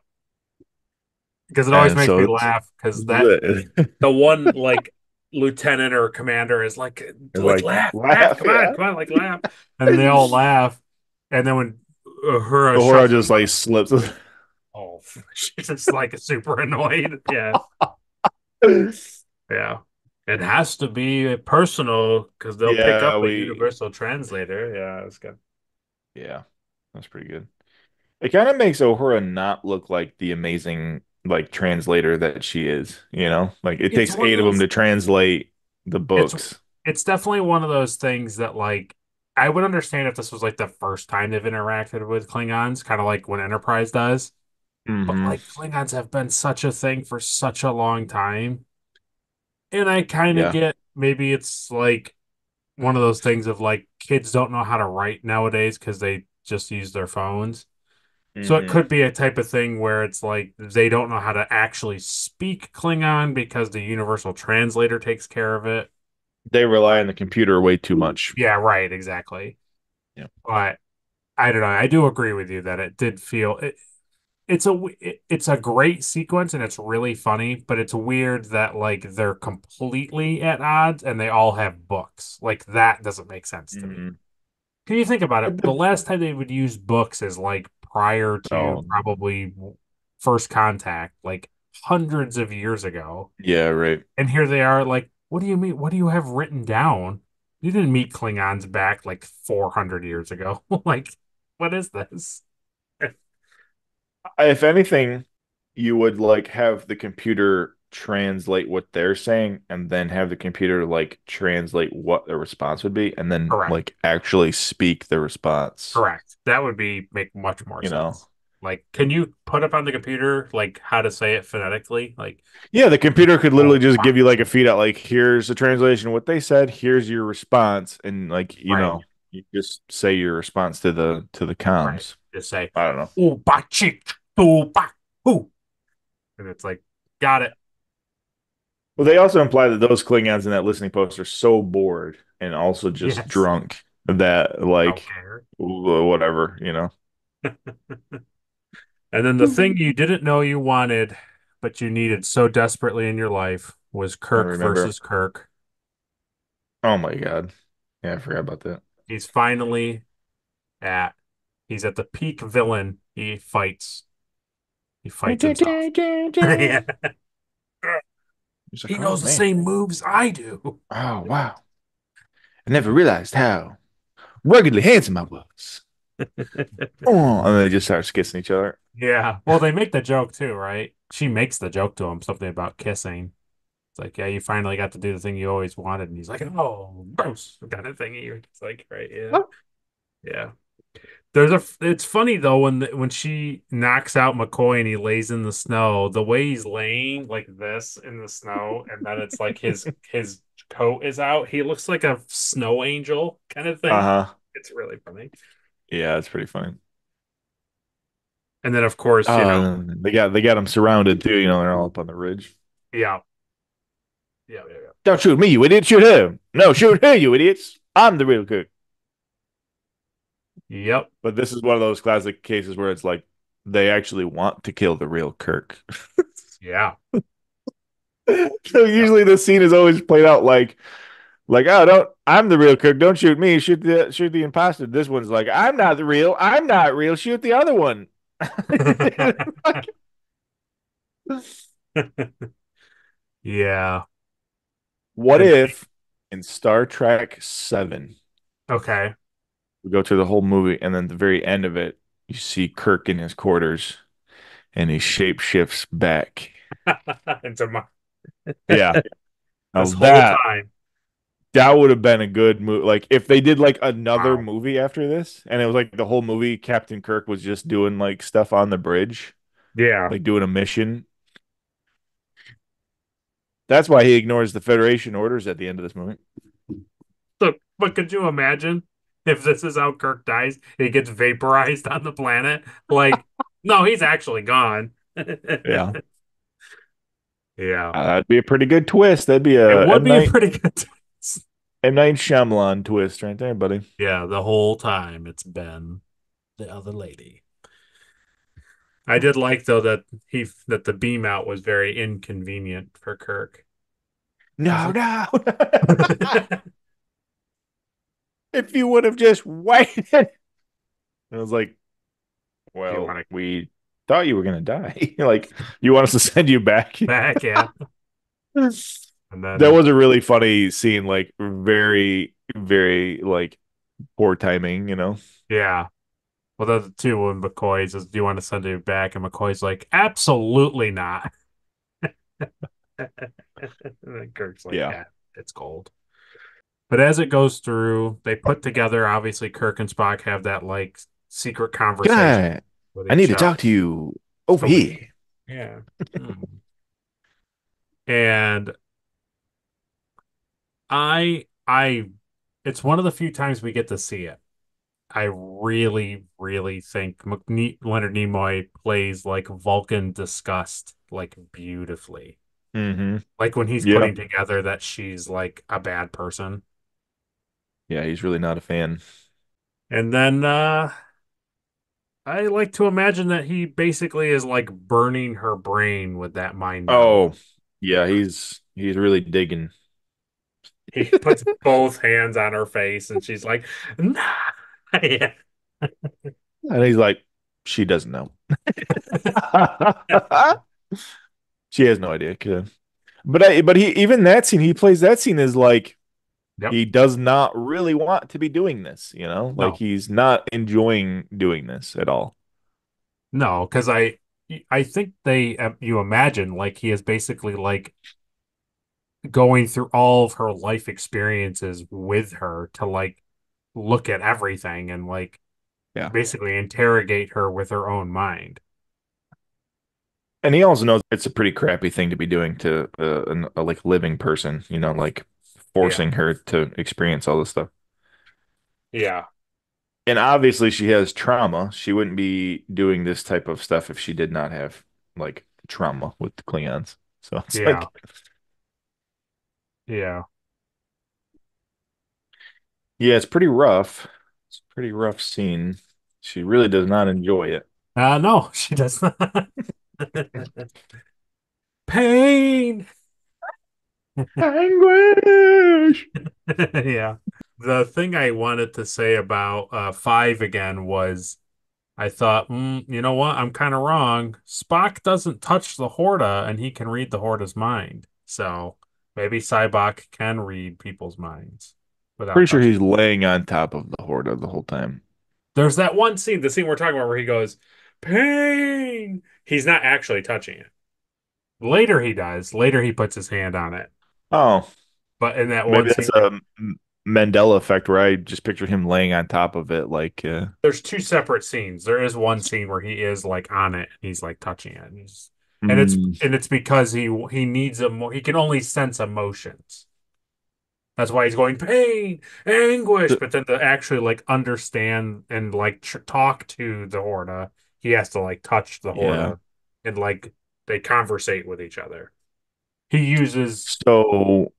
Because it always And makes me so laugh because that it's the one like lieutenant or commander is like like laugh, laugh, laugh, yeah. come on, like laugh, and they all laugh, and then when Uhura Uhura shuts just them like up, slips. oh, she's just like super annoyed. Yeah. Yeah. It has to be personal because they'll pick Yeah, up a we universal translator. Yeah, it's good. yeah, that's pretty good. It kind of makes Uhura not look like the amazing like translator that she is, Like it It's takes one of eight of them those to translate the it's books. it's definitely one of those things that like I would understand if this was like the first time they've interacted with Klingons, kind of like when Enterprise does. But Hmm. like Klingons have been such a thing for such a long time. And I kind of Yeah. get maybe it's like one of those things of like kids don't know how to write nowadays because they just use their phones. So it Hmm. could be a type of thing where it's like they don't know how to actually speak Klingon because the universal translator takes care of it. They rely on the computer way too much. Yeah, right, exactly. Yeah. But I don't know. I do agree with you that it did feel it's a great sequence and it's really funny, but it's weird that like they're completely at odds and they all have books. Like that doesn't make sense to me. Hmm. Can you think about it? The last time they would use books is like prior to Oh, probably first contact, like hundreds of years ago. yeah, right. And here they are, like, what do you mean? What do you have written down? You didn't meet Klingons back like 400 years ago. Like, what is this? If anything, you would like have the computer translate what they're saying and then have the computer like translate what the response would be and then Correct. like actually speak the response, Correct. That would be make much more you know. sense. Like, can you put up on the computer like how to say it phonetically? Like, Yeah, the computer could literally oh, just fuck. give you like a feed out like here's the translation of what they said, here's your response and like, Right, you just say your response to the right. comms. Just say, I don't know. oh, ba chick, do ba, hoo. And it's like, got it. Well, they also imply that those Klingons in that listening post are so bored and also just Yes. drunk that Don't like care. whatever. And then the thing you didn't know you wanted, but you needed so desperately in your life was I Kirk remember. versus Kirk. Oh my God. Yeah, I forgot about that. He's finally at he's at the peak villain. He fights himself. Yeah. He's He like, oh knows the man. same moves I do. Oh wow. I never realized how ruggedly handsome I was. Oh, and they just start kissing each other. Yeah. Well, they make the joke too, right? She makes the joke to him, something about kissing. It's like, yeah, you finally got to do the thing you always wanted. And he's like, oh, gross, kind of thing. It's like, right, yeah. Yeah. It's funny though when she knocks out McCoy and he lays in the snow, the way he's laying like this in the snow, and then it's like his coat is out. He looks like a snow angel kind of thing. Uh-huh. It's really funny. Yeah, it's pretty funny. And then of course, They got them surrounded too. They're all up on the ridge. yeah, yeah. Don't shoot me, you idiot! Shoot him! No, shoot her, you idiots! I'm the real cook. Yep. But this is one of those classic cases where it's like they actually want to kill the real Kirk. Yeah. So usually the scene is always played out like, oh, don't, I'm the real Kirk. Don't shoot me. Shoot the imposter. This one's like, I'm not the real. I'm not real. Shoot the other one. Yeah. What And if in Star Trek 7, okay. we go through the whole movie and then at the very end of it, you see Kirk in his quarters and he shape shifts back. Into my Yeah. Now this whole time. that would have been a good movie. Like if they did like another Wow. movie after this, and it was like the whole movie, Captain Kirk was just doing like stuff on the bridge, Yeah. like doing a mission. That's why he ignores the Federation orders at the end of this movie. So, but could you imagine if this is how Kirk dies? He gets vaporized on the planet. Like, no, he's actually gone. Yeah, Yeah. that'd be a pretty good twist. That'd be It a would be a pretty good twist. M Night Shyamalan twist right there, buddy. Yeah, the whole time it's been the other lady. I did like though that the beam out was very inconvenient for Kirk. No, no. If you would have just waited, I was like, Do you well, want to we thought you were gonna die. Like, you want us to send you back? back? Yeah. And That then was a really funny scene, like very, very like poor timing. yeah. Well, the two when McCoy says, "Do you want to send it back?" And McCoy's like, "Absolutely not." And then Kirk's like, Yeah. "Yeah, it's cold." But as it goes through, they put together. Obviously, Kirk and Spock have that like secret conversation Guy, with I need each to other. talk to you over Over here. here. Yeah. Hmm. And I, it's one of the few times we get to see it. I really, really think Leonard Nimoy plays like Vulcan disgust like beautifully. Mm-hmm. Like when he's Yeah. putting together that she's like a bad person. Yeah, he's really not a fan. And then I like to imagine that he basically is like burning her brain with that mind meld. Oh, yeah, he's really digging. He puts both hands on her face and she's like, nah. Yeah. And he's like, she doesn't know. She has no idea. But he even that scene, he plays that scene as like Yep. he does not really want to be doing this. Like No. he's not enjoying doing this at all. No, because I think you imagine like he is basically like going through all of her life experiences with her to like look at everything and like Yeah. basically interrogate her with her own mind. And he also knows it's a pretty crappy thing to be doing to a like living person, like Yeah. forcing her to experience all this stuff. Yeah. And obviously she has trauma. She wouldn't be doing this type of stuff if she did not have like trauma with the Klingons. So it's Yeah. like, Yeah. yeah, it's pretty rough. It's a pretty rough scene. She really does not enjoy it. No, she does not. Pain. Anguish. Yeah. The thing I wanted to say about five again was I thought, you know what? I'm kind of wrong. Spock doesn't touch the Horta and he can read the Horta's mind. So maybe Cybok can read people's minds. without Pretty sure touching. he's laying on top of the Horda the whole time. There's that one scene, the scene we're talking about, where he goes, "Pain." He's not actually touching it. Later he does. Later he puts his hand on it. Oh, But in that maybe one that's scene, a Mandela effect where I just pictured him laying on top of it, like, there's two separate scenes. There is one scene where he is like on it, he's like touching it, and mm, it's because he needs a more he can only sense emotions. That's why he's going pain, anguish. But then to actually like understand and like talk to the Horda, he has to like touch the yeah. Horda and like they conversate with each other. He So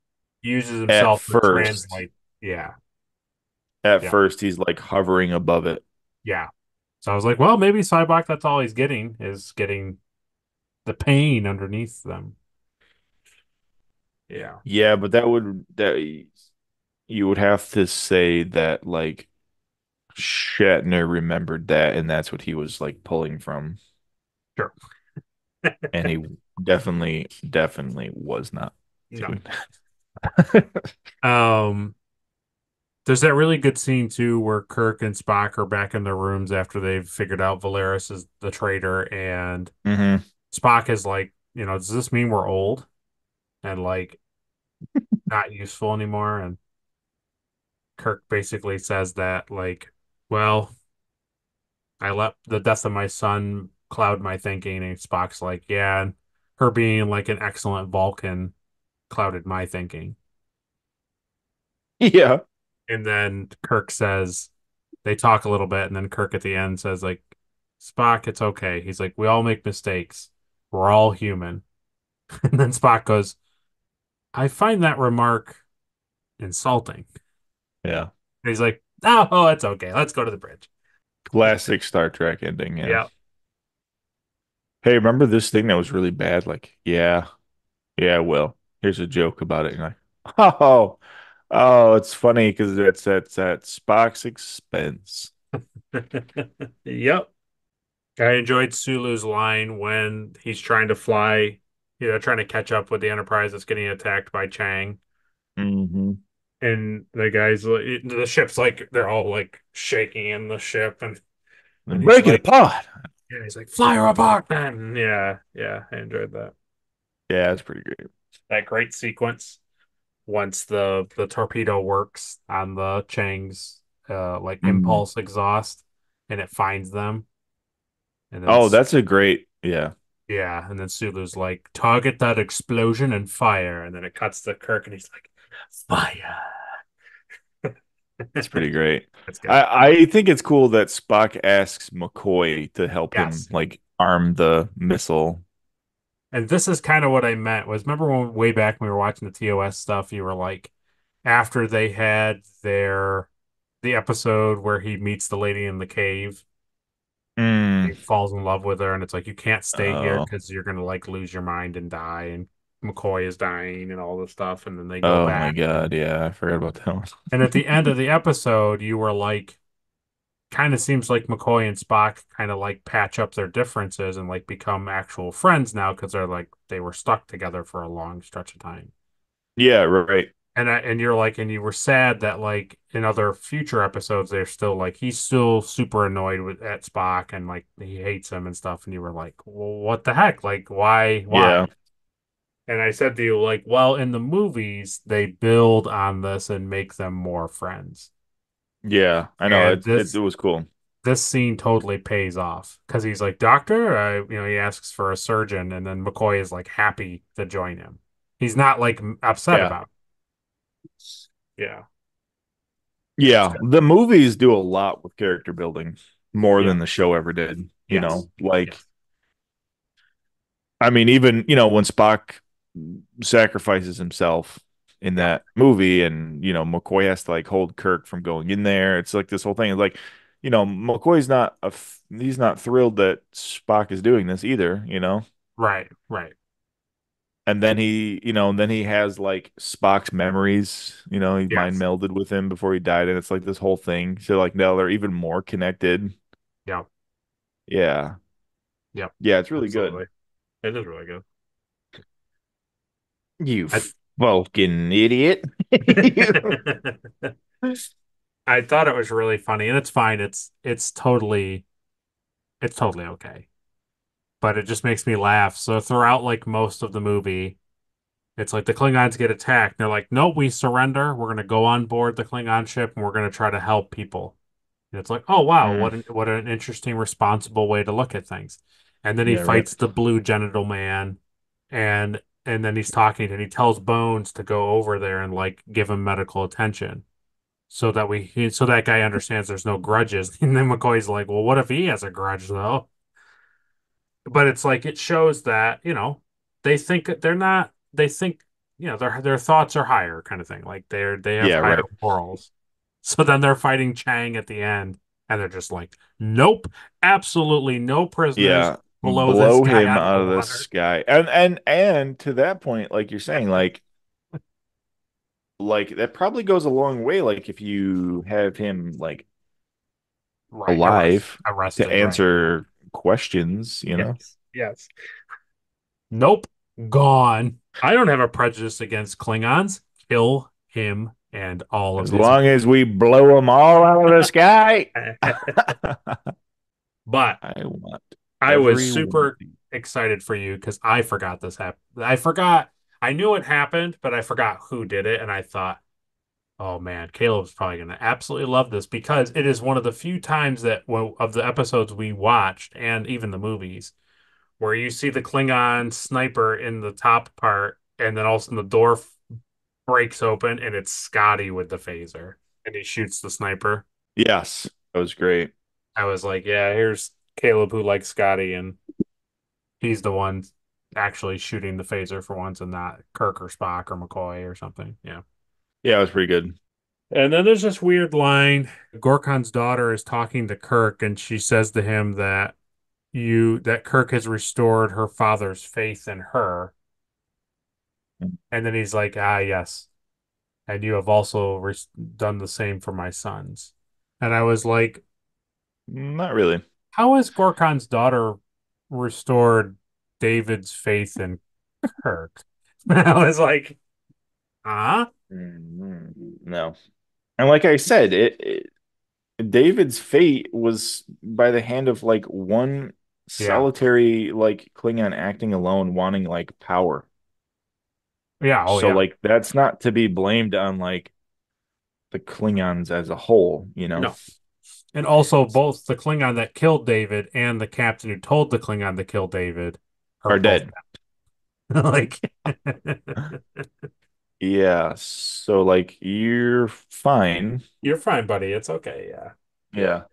uses at himself to first, translate. Yeah, at yeah, first he's like hovering above it. yeah. So I was like, well, maybe Cybok, that's all he's getting is getting the pain underneath them. Yeah, Yeah, but that you would have to say that like Shatner remembered that, and that's what he was like pulling from, sure. and he definitely was not No. doing that. Um, there's that really good scene too where Kirk and Spock are back in their rooms after they've figured out Valeris is the traitor, and hmm Spock is like, does this mean we're old and like not useful anymore? And Kirk basically says that like, well, I let the death of my son cloud my thinking, and Spock's like, yeah, and her being like an excellent Vulcan clouded my thinking. Yeah. And then Kirk says, they talk a little bit, and then Kirk at the end says, like, Spock, it's okay. He's like, we all make mistakes. We're all human. And then Spock goes, I find that remark insulting. Yeah. And he's like, oh, it's okay. Let's go to the bridge. Classic Star Trek ending, yeah. Yeah. Hey, remember this thing that was really bad? Like, yeah, well, here's a joke about it. And like, oh, oh, it's funny because it's at Spock's expense. Yep. I enjoyed Sulu's line when he's trying to fly, trying to catch up with the Enterprise that's getting attacked by Chang. hmm And the guys, the ship's like, they're all like shaking in the ship. And he's Break it like, apart. yeah, he's like, fly her apart, man. Yeah, yeah, I enjoyed that. Yeah, it's pretty great. That great sequence once the torpedo works on the Chang's like Mm. impulse exhaust and it finds them. And then Oh, that's a great, yeah, yeah, and then Sulu's like, target that explosion and fire. And then it cuts to Kirk and he's like, fire. it's pretty great. That's good. I think it's cool that Spock asks McCoy to help him Yes. like arm the missile. And this is kind of what I meant was remember when way back when we were watching the TOS stuff, you were like, after they had the episode where he meets the lady in the cave, Mm. he falls in love with her, and it's like you can't stay here Oh, because you're gonna like lose your mind and die, and McCoy is dying and all this stuff, and then they go oh my back. God, yeah, I forgot about that one. And at the end of the episode, you were like, kind of seems like McCoy and Spock kind of like patch up their differences and like become actual friends now because they're like they were stuck together for a long stretch of time. Yeah, right. And you're like, and you were sad that like in other future episodes, they're still like he's still super annoyed with at Spock and like he hates him and stuff. And you were like, well, what the heck? Like, Yeah, why? And I said to you, like, well, in the movies, they build on this and make them more friends. yeah, I know. And It was cool. this scene totally pays off because he's like, Doctor, he asks for a surgeon, and then McCoy is like happy to join him. He's not like upset Yeah. about it. Yeah. It's Yeah, good. the movies do a lot with character building more Yeah. than the show ever did. Yes. Like Yes. I mean, even when Spock sacrifices himself in Yeah. that movie, and McCoy has to like hold Kirk from going in there. It's like this whole thing is like, McCoy's not he's not thrilled that Spock is doing this either. Right. Right. And then he has like Spock's memories, he mind Yes. melded with him before he died, and it's like this whole thing. So like now they're even more connected. Yeah. Yeah. Yep. Yeah, it's really good. Absolutely. It is really good. You I, fucking idiot. I thought it was really funny, and it's fine. It's totally okay. But it just makes me laugh. So throughout like most of the movie, it's like the Klingons get attacked. They're like, "Nope, we surrender. We're gonna go on board the Klingon ship and we're gonna try to help people." And it's like, "Oh wow, Mm, what an interesting, responsible way to look at things." And then he yeah, right. fights the blue genital man, and then he's talking and he tells Bones to go over there and like give him medical attention so that guy understands there's no grudges. And then McCoy's like, "Well, what if he has a grudge though?" But it's like it shows that, they think they're not they think, their thoughts are higher kind of thing. Like they have Yeah, higher right. morals. So then they're fighting Chang at the end and they're just like, "Nope, absolutely no prisoners Yeah, below this blow guy him out of the out of the water." sky. And to that point, like you're saying, like that probably goes a long way. Like if you have him like Right, alive to arrested, right. answer questions, you know, Yes. Yes. Nope, gone. I don't have a prejudice against Klingons. Kill him and all of as his long as we blow them all out of the sky. But I want I was every one of super these. excited for you because I forgot this happened. I forgot. I knew it happened, but I forgot who did it. And I thought, oh man, Caleb's probably going to absolutely love this because it is one of the few times that, well, of the episodes we watched and even the movies where you see the Klingon sniper in the top part, and then all of a sudden the door breaks open and it's Scotty with the phaser and he shoots the sniper. Yes, that was great. I was like, yeah, here's Caleb who likes Scotty, and he's the one actually shooting the phaser for once and not Kirk or Spock or McCoy or something. Yeah. Yeah, it was pretty good. And then there's this weird line. Gorkon's daughter is talking to Kirk and she says to him that Kirk has restored her father's faith in her. And then he's like, "Ah, yes. And you have also done the same for my sons." And I was like, Not really. how has Gorkon's daughter restored David's faith in Kirk? I was like, huh? No. And like I said, David's fate was by the hand of like one Yeah. solitary like Klingon acting alone, wanting like power. Yeah. Oh, So yeah. like that's not to be blamed on like the Klingons as a whole, you know, No. And also, both the Klingon that killed David and the captain who told the Klingon to kill David are are both dead. dead. Like, Yeah. So like you're fine. you're fine, buddy. It's okay. Yeah. Yeah. Yeah.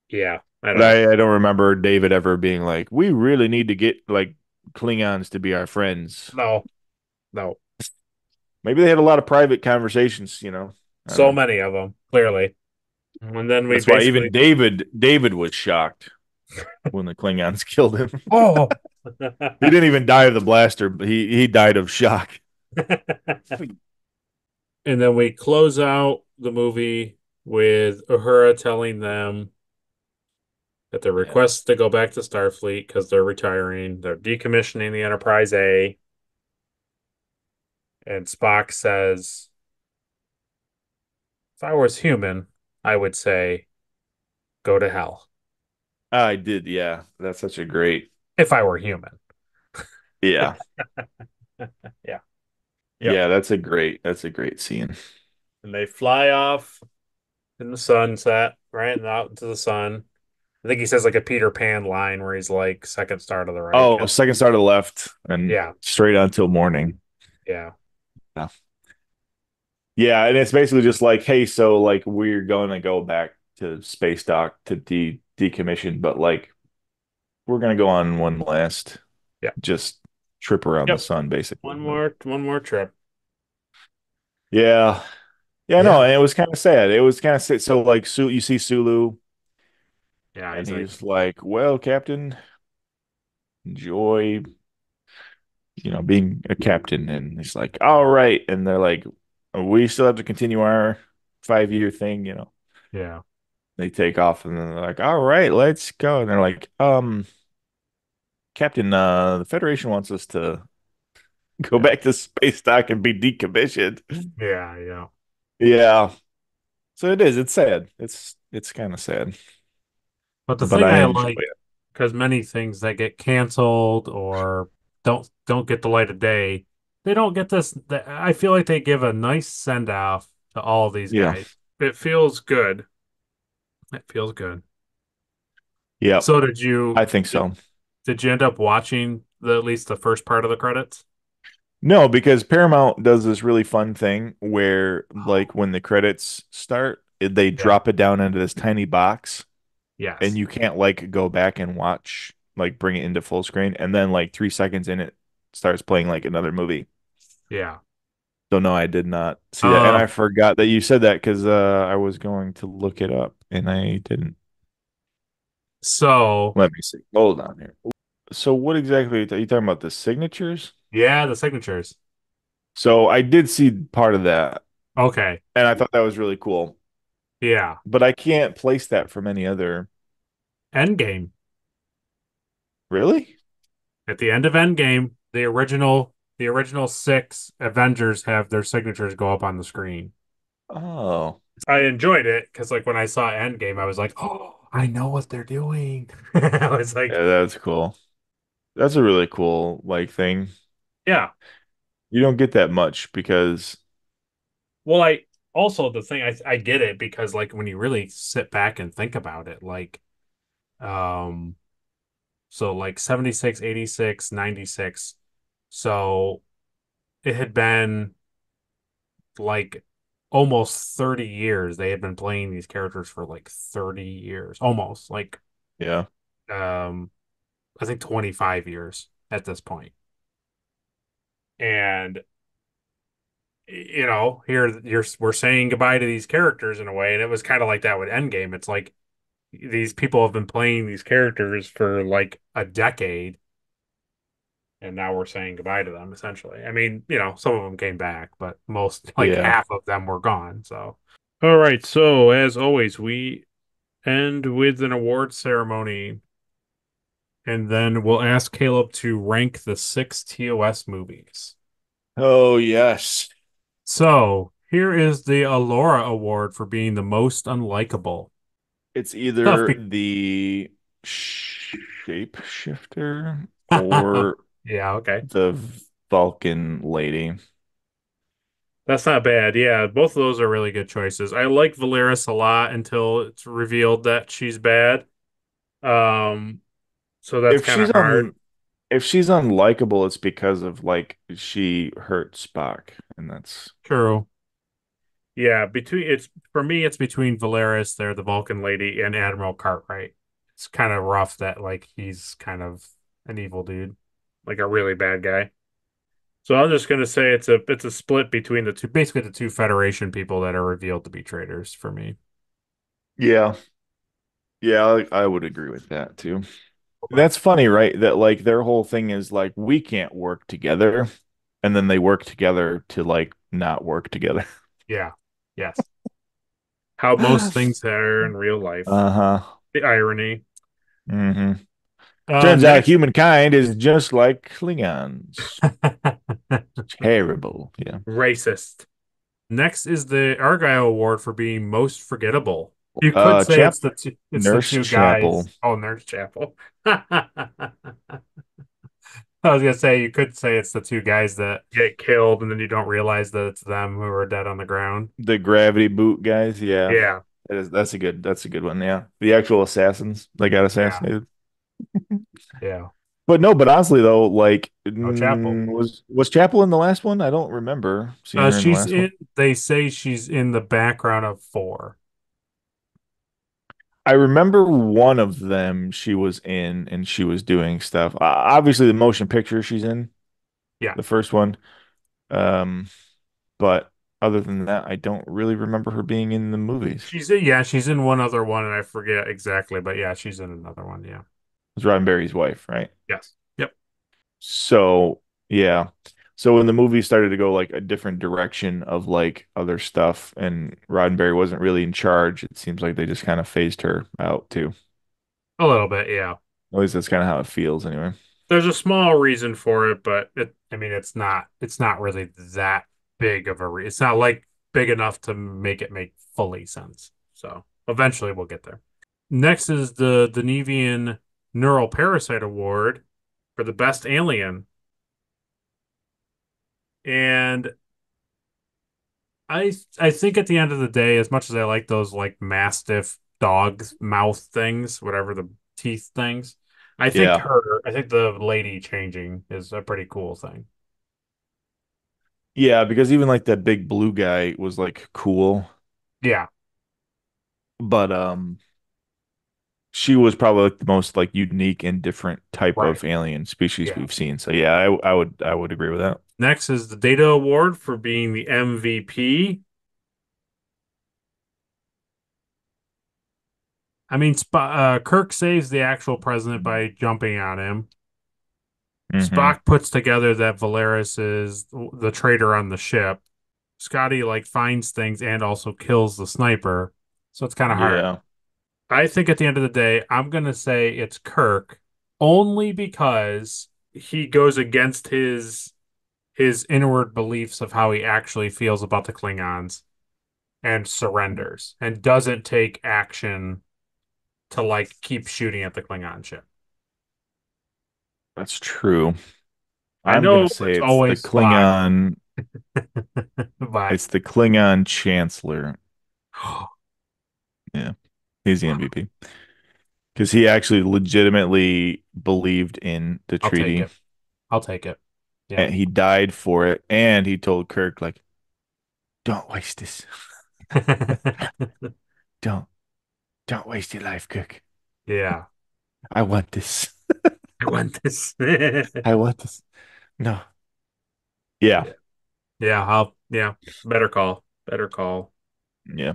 Yeah. I But don't know. I don't remember David ever being like, we really need to get like Klingons to be our friends. No, no. Maybe they had a lot of private conversations, you know. I don't So know. many of them, clearly. And then we That's why even basically, David was shocked when the Klingons killed him. oh. He didn't even die of the blaster, but he died of shock. And then we close out the movie with Uhura telling them that their Yeah. request to go back to Starfleet because they're retiring. They're decommissioning the Enterprise A. And Spock says, if I was human, I would say, go to hell. I did, yeah. That's such a great. If I were human. Yeah. Yeah. Yep. Yeah, that's a great scene. And they fly off in the sunset, right? And out into the sun. I think he says like a Peter Pan line where he's like, second star to the right. Oh, second star to the left and Yeah. straight on till morning. Yeah. Yeah. Yeah, and it's basically just like, hey, so like we're going to go back to space dock to decommission, but like we're gonna go on one last Yeah. just trip around the Yep. sun, basically. One more trip. Yeah, yeah, no, Yeah. and it was kind of sad. It was kind of sad. So like, you see Sulu, Yeah. and He's like, he's like, "Well, Captain, enjoy, being a captain." And he's like, "All right," and they're like, "We still have to continue our 5-year thing." yeah. They take off, and then they're like, "All right, let's go." And they're like, Captain, the Federation wants us to go Yeah. back to space dock and be decommissioned. Yeah. Yeah. Yeah. So it is. It's sad. It's kind of sad, But the but thing I I enjoy like, it. because many things that get canceled or don't get the light of day, they don't get this. I feel like they give a nice send off to all of these Yeah. guys. It feels good. It feels good. Yep. So did you I think did, so. did you end up watching at least the first part of the credits? No, because Paramount does this really fun thing where, like, when the credits start, they Yeah. drop it down into this tiny box, and Yes. you can't like go back and watch, like, bring it into full screen, and then like 3 seconds in, it starts playing like another movie. Yeah. So no, I did not see that, and Uh, I forgot that you said that because I was going to look it up and I didn't. so Let me see. Hold on here. So what exactly are you talking about? The signatures? yeah, the signatures. So I did see part of that, Okay. and I thought that was really cool. Yeah. But I can't place that from any other. Endgame. Really? At the end of Endgame, the original six Avengers have their signatures go up on the screen. Oh, I enjoyed it because like when I saw Endgame, I was like, oh, I know what they're doing. I was like, yeah, that's cool. That's a really cool like thing. yeah. You don't get that much because Well, I also the thing I get it because like when you really sit back and think about it, like um so like 76, 86, 96. So it had been like almost 30 years. They had been playing these characters for like 30 years, almost like yeah, um I think 25 years at this point. And here we're saying goodbye to these characters in a way, and it was kind of like that with Endgame. It's like these people have been playing these characters for like a decade, and now we're saying goodbye to them essentially. I mean, some of them came back, but most like yeah. half of them were gone. So, all right. So as always, we end with an award ceremony, and then we'll ask Caleb to rank the six TOS movies. Oh yes. So here is the Alora Award for being the most unlikable. It's Tough. either the shapeshifter or Yeah, okay. the Vulcan lady. That's not bad. Yeah, both of those are really good choices. I like Valeris a lot until it's revealed that she's bad. Um, so that's If kind of she's hard. on if she's unlikable, it's because of like she hurt Spock, and that's True. Yeah, for me, it's between Valeris, there, the Vulcan lady, and Admiral Cartwright. It's kind of rough that like he's kind of an evil dude, like a really bad guy. So I'm just gonna say it's a split between the two, basically the two Federation people that are revealed to be traitors for me. yeah. Yeah, I would agree with that too. Okay. That's funny, right? That like their whole thing is like we can't work together, and then they work together to like not work together. Yeah. Yes. How most things are in real life. Uh-huh. The irony. Hmm. Turns out Next, humankind is just like Klingons. Terrible. Yeah. racist. Next is the Argyle Award for being most forgettable. You could say Chap it's the Nurse two Chapel. guys. Oh, Nurse Chapel. I was gonna say you could say it's the two guys that get killed, and then you don't realize that it's them who are dead on the ground. The gravity boot guys, yeah. Yeah, That's a good one, yeah. The actual assassins that got yeah, assassinated. yeah. But honestly though, like No Chapel. was Chapel in the last one? I don't remember seeing her in the She's last one. in. They say she's in the background of four. I remember one of them she was in and she was doing stuff. Obviously the motion picture she's in, Yeah, the first one. Um, but other than that, I don't really remember her being in the movies. she's in one other one, and I forget exactly, but yeah, she's in another one. Yeah. It's Roddenberry's wife, right? Yes. Yep. So yeah. So when the movie started to go like a different direction of like other stuff and Roddenberry wasn't really in charge, it seems like they just kind of phased her out too. A little bit. Yeah. At least that's kind of how it feels anyway. There's a small reason for it, but I mean, it's not really that big of a it's not like big enough to make it make fully sense. So eventually we'll get there. Next is the Denevian Neural Parasite Award for the best alien. And I think at the end of the day, as much as I like those like mastiff dog mouth things, whatever the teeth things, Yeah. I think the lady changing is a pretty cool thing. Yeah, because even like that big blue guy was like cool, Yeah, but she was probably like the most like unique and different type right. of alien species Yeah. we've seen. So yeah, I would agree with that. Next is the Data Award for being the MVP. I mean, Kirk saves the actual president by jumping on him. Hmm. Spock puts together that Valeris is the traitor on the ship. Scotty like finds things and also kills the sniper. So it's kind of hard. Yeah, I think at the end of the day, I'm gonna say it's Kirk only because he goes against his inward beliefs of how he actually feels about the Klingons and surrenders and doesn't take action to like keep shooting at the Klingon ship. that's true. I I'm gonna know say it's it's the always Spock, Klingon. but It's the Klingon Chancellor. Yeah, he's the MVP because he actually legitimately believed in the I'll take treaty it. I'll take it. Yeah. and he died for it. And he told Kirk like, "Don't waste this. Don't don't waste your life, Kirk. Yeah. I want this. I want this. I want this." No. Yeah. Yeah. Yeah. Better call. Better call. Yeah.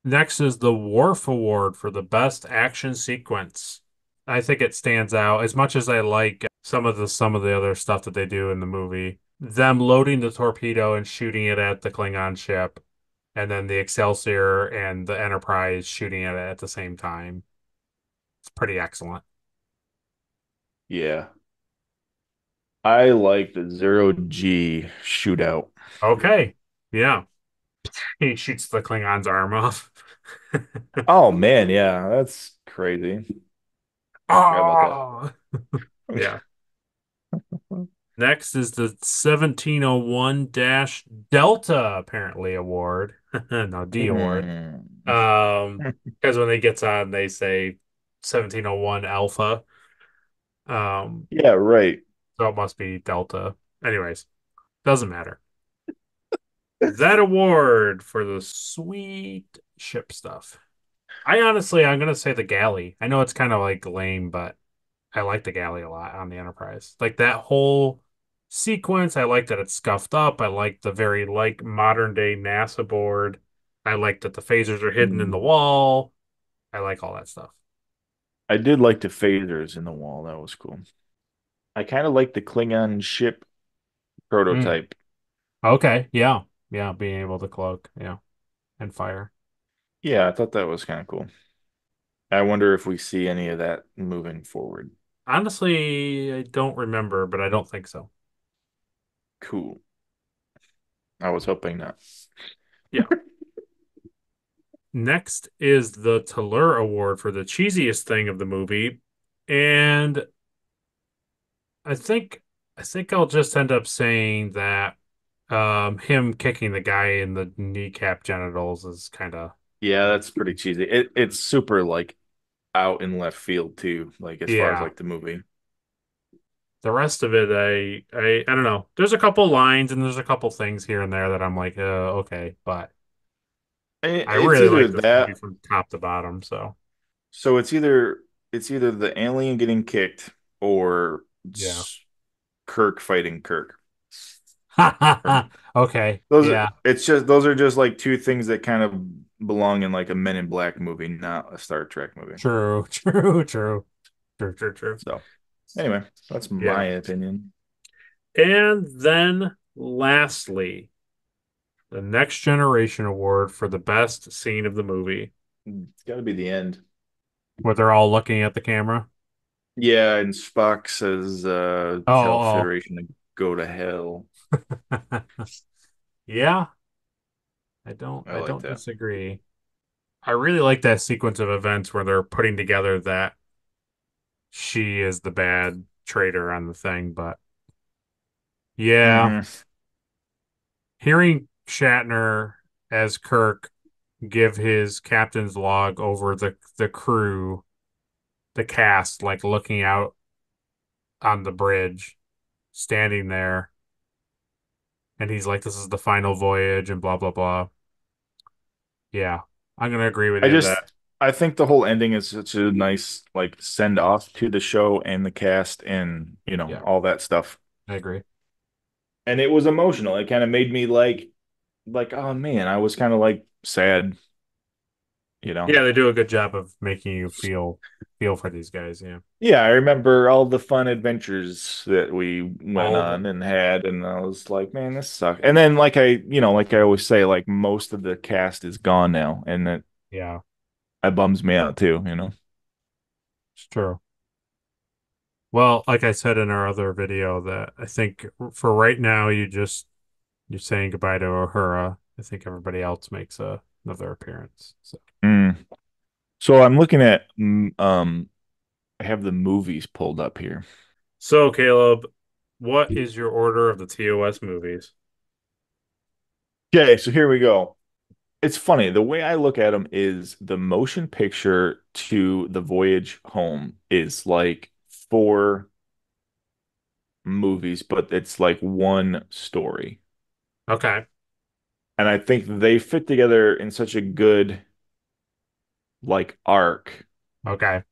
Next is the Worf Award for the best action sequence. I think it stands out as much as I like some of the other stuff that they do in the movie. Them loading the torpedo and shooting it at the Klingon ship, and then the Excelsior and the Enterprise shooting at it at the same time. It's pretty excellent. Yeah. I like the zero G shootout. Okay. Yeah. He shoots the Klingon's arm off. Oh man, yeah, that's crazy. Forgot about Oh. that. Yeah. Next is the 1701 dash Delta apparently award. No, D award. Hmm. Because when they gets on, they say 1701 Alpha. Um, Yeah, right. so it must be Delta. Anyways, doesn't matter. That award for the sweet ship stuff. I'm gonna say the galley. I know it's kind of like lame, but I like the galley a lot on the Enterprise. Like that whole sequence, I like that it's scuffed up. I like the very like modern day NASA board. I like that the phasers are hidden in the wall. I like all that stuff. I did like the phasers in the wall. That was cool. I kind of like the Klingon ship Mm. prototype. Okay, yeah. Yeah, being able to cloak, yeah, and fire. Yeah, I thought that was kind of cool. I wonder if we see any of that moving forward. Honestly, I don't remember, but I don't think so. Cool. I was hoping not. Yeah. Next is the Tellur Award for the cheesiest thing of the movie. And I think I think I'll just end up saying that him kicking the guy in the kneecap genitals is kind of Yeah, that's pretty cheesy. It's super like out in left field too, like as far as yeah. like the movie. The rest of it, I don't know. There's a couple lines and there's a couple things here and there that I'm like, okay, but I It's really either like this movie that, from top to bottom. So so it's either the alien getting kicked or yeah, Kirk fighting Kirk. Or okay, those yeah, those are just like two things that kind of belong in like a Men in Black movie, not a Star Trek movie. true, true, true, true, true, true. So anyway, that's Yeah, my opinion. and then lastly, the Next Generation Award for the best scene of the movie, It's got to be the end. where they're all looking at the camera. Yeah, and Spock says, "Tell Oh, Federation to go to hell." oh. Yeah, I I like don't that. disagree. I really like that sequence of events where they're putting together that she is the bad traitor on the thing, but yeah, Hmm. hearing Shatner as Kirk give his captain's log over the crew, the cast, like looking out on the bridge, standing there, and he's like, "This is the final voyage," and blah blah blah. Yeah, I'm gonna agree with I you that. just I think the whole ending is such a nice like send off to the show and the cast and Yeah, all that stuff. I agree. And it was emotional. It kind of made me like oh man, I was kind of like sad, you know. Yeah, they do a good job of making you feel for these guys. Yeah, Yeah, I remember all the fun adventures that we went all of on them. and had, and I was like, man, this sucks. And then, like I always say, like most of the cast is gone now, and Yeah, that bums me out too. it's true. Well, like I said in our other video, that I think for right now, you're saying goodbye to Uhura. I think everybody else makes another appearance. So, Mm. So I'm looking at, I have the movies pulled up here. so Caleb, what is your order of the TOS movies? Okay, so here we go. It's funny. The way I look at them is the motion picture to the voyage home is like four movies, but it's like one story. Okay, And I think they fit together in such a good like arc okay,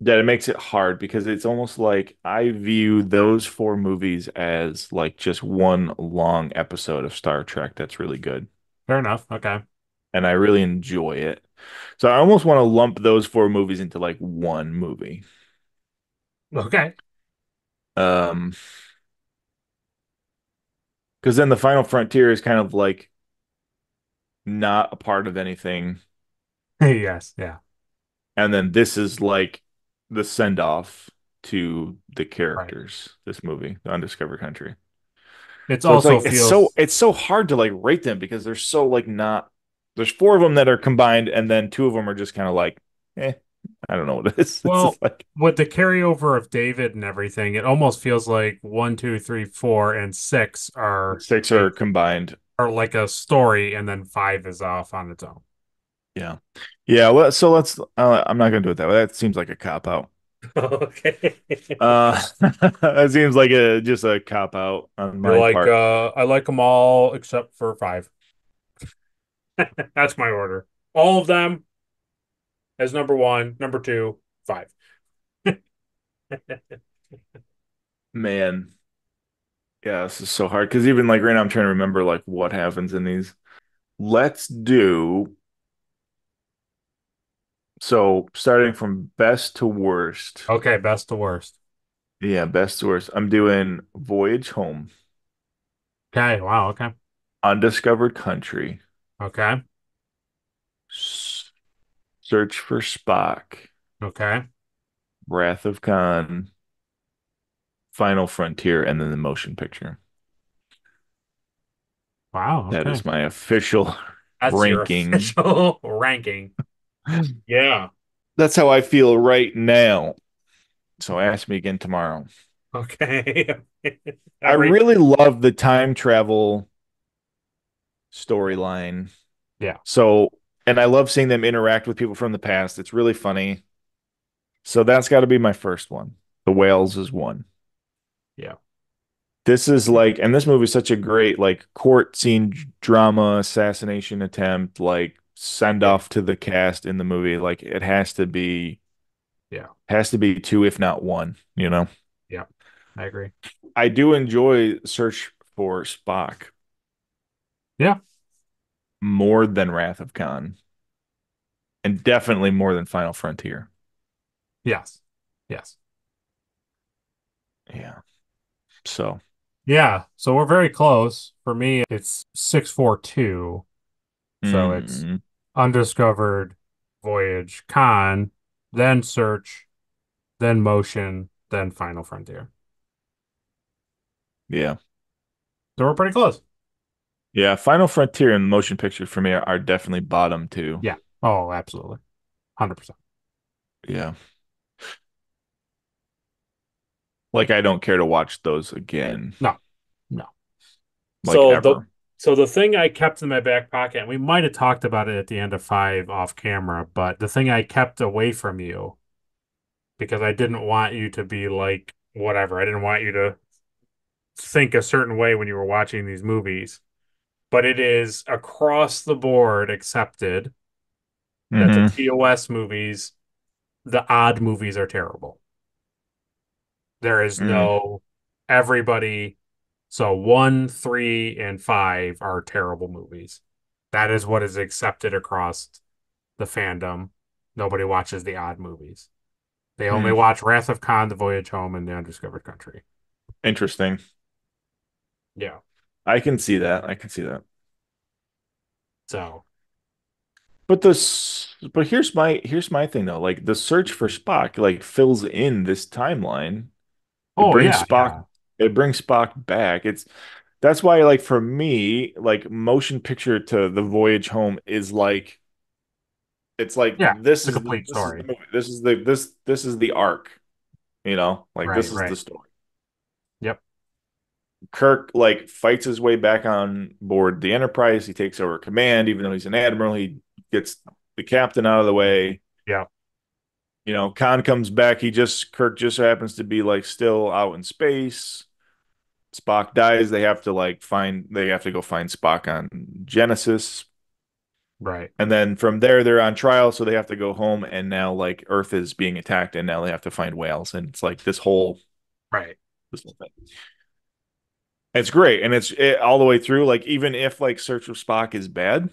that it makes it hard because it's almost like I view those four movies as like just one long episode of Star Trek that's really good. fair enough. Okay, And I really enjoy it. So I almost want to lump those four movies into like one movie. okay, Um, because then the Final Frontier is kind of like not a part of anything. yes, yeah, And then this is like the send off to the right. characters, this movie, The Undiscovered Country. It So it's also like feels it's so hard to like rate them because they're so like not there's four of them that are combined and then two of them are just kind of like eh, I don't know what it is. It's well just like with the carryover of David and everything. It almost feels like one, two, three, four, and six six are combined. are like a story, and then five is off on its own. Yeah. Yeah, well, so let's I'm not gonna do it that way. That seems like a cop out. Okay. That seems like a just a cop out on You're my like, part. I like them all except for five. That's my order. All of them as number one, number two, five. Man, yeah, this is so hard because even like right now I'm trying to remember like what happens in these. Let's do so starting from best to worst. Okay, best to worst. Yeah, best to worst. I'm doing Voyage Home, Okay, wow, okay. Undiscovered Country, Okay, S- Search for Spock, okay. Wrath of Khan, Final Frontier, and then the motion picture. Wow, That okay. is my official That's your ranking. official ranking. Yeah. That's how I feel right now. So ask me again tomorrow. Okay. I All right. really love the time travel storyline. Yeah, So, and I love seeing them interact with people from the past. It's really funny. So that's got to be my first one. The Whales is one. yeah, This is like, and this movie is such a great like court scene drama assassination attempt, like send yeah, off to the cast in the movie. Like it yeah, has to be two, if not one. yeah. I agree. I do enjoy Search for Spock Yeah, more than Wrath of Khan, and definitely more than Final Frontier. yes, yes. Yeah. So, Yeah, so we're very close. For me, it's 642. So it's mm, undiscovered, voyage, con, then search, then motion, then final frontier. yeah. So we're pretty close. Yeah, Final Frontier and Motion Picture for me are definitely bottom two. Yeah. Oh, absolutely. 100%. Yeah. Like I don't care to watch those again, No, no. like So the ever. so the thing I kept in my back pocket, and we might have talked about it at the end of five off camera, but the thing I kept away from you because I didn't want you to be like whatever. I didn't want you to think a certain way when you were watching these movies. But it is across the board accepted that the Hmm. TOS movies, the odd movies are terrible. There is Mm. no everybody. So one, three, and five are terrible movies. That is what is accepted across the fandom. Nobody watches the odd movies. They only Mm. watch Wrath of Khan, The Voyage Home, and The Undiscovered Country. Interesting. Yeah. I can see that. I can see that. So, But here's my thing though. Like the search for Spock like fills in this timeline. It oh brings yeah, Spock yeah, it brings Spock back. That's why like for me, like motion picture to the voyage home is like it's like yeah. The complete this is the story. movie. This is the arc, Like Right, this is right. the story. Yep. Kirk like fights his way back on board the Enterprise. He takes over command, even though he's an admiral. He gets the captain out of the way. Yeah. Khan comes back. Kirk just happens to be like still out in space. Spock dies. They have to go find Spock on Genesis. Right. And then from there, they're on trial. So they have to go home. And now like Earth is being attacked. And now they have to find whales. And it's like Right. this whole thing. It's great. And all the way through. Like even if like Search of Spock is bad,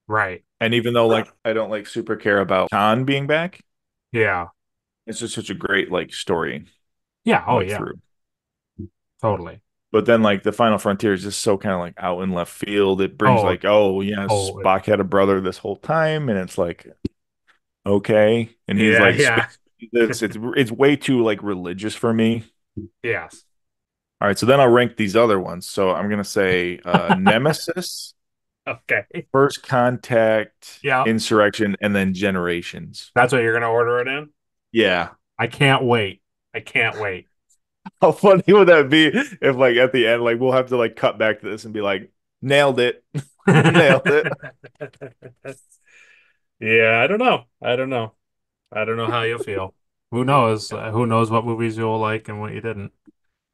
Right. and even though like I don't like super care about Khan being back, Yeah. it's just such a great like story Yeah. Oh like yeah. through. Totally. But then like the Final Frontier is just so kind of like out in left field. It brings Oh, like, oh yeah, oh Spock had a brother this whole time, and it's like, okay. And he's yeah, like yeah. it's way too like religious for me. Yes. All right, so then I'll rank these other ones. So I'm gonna say Nemesis, Okay. First Contact, Yeah. Insurrection, and then Generations. That's what you're gonna order it in? Yeah. I can't wait. I can't wait. How funny would that be if like at the end, like we'll have to like cut back to this and be like, nailed it. Nailed it. Yeah, I don't know. I don't know. I don't know how you'll feel. Who knows? Who knows what movies you'll like and what you didn't?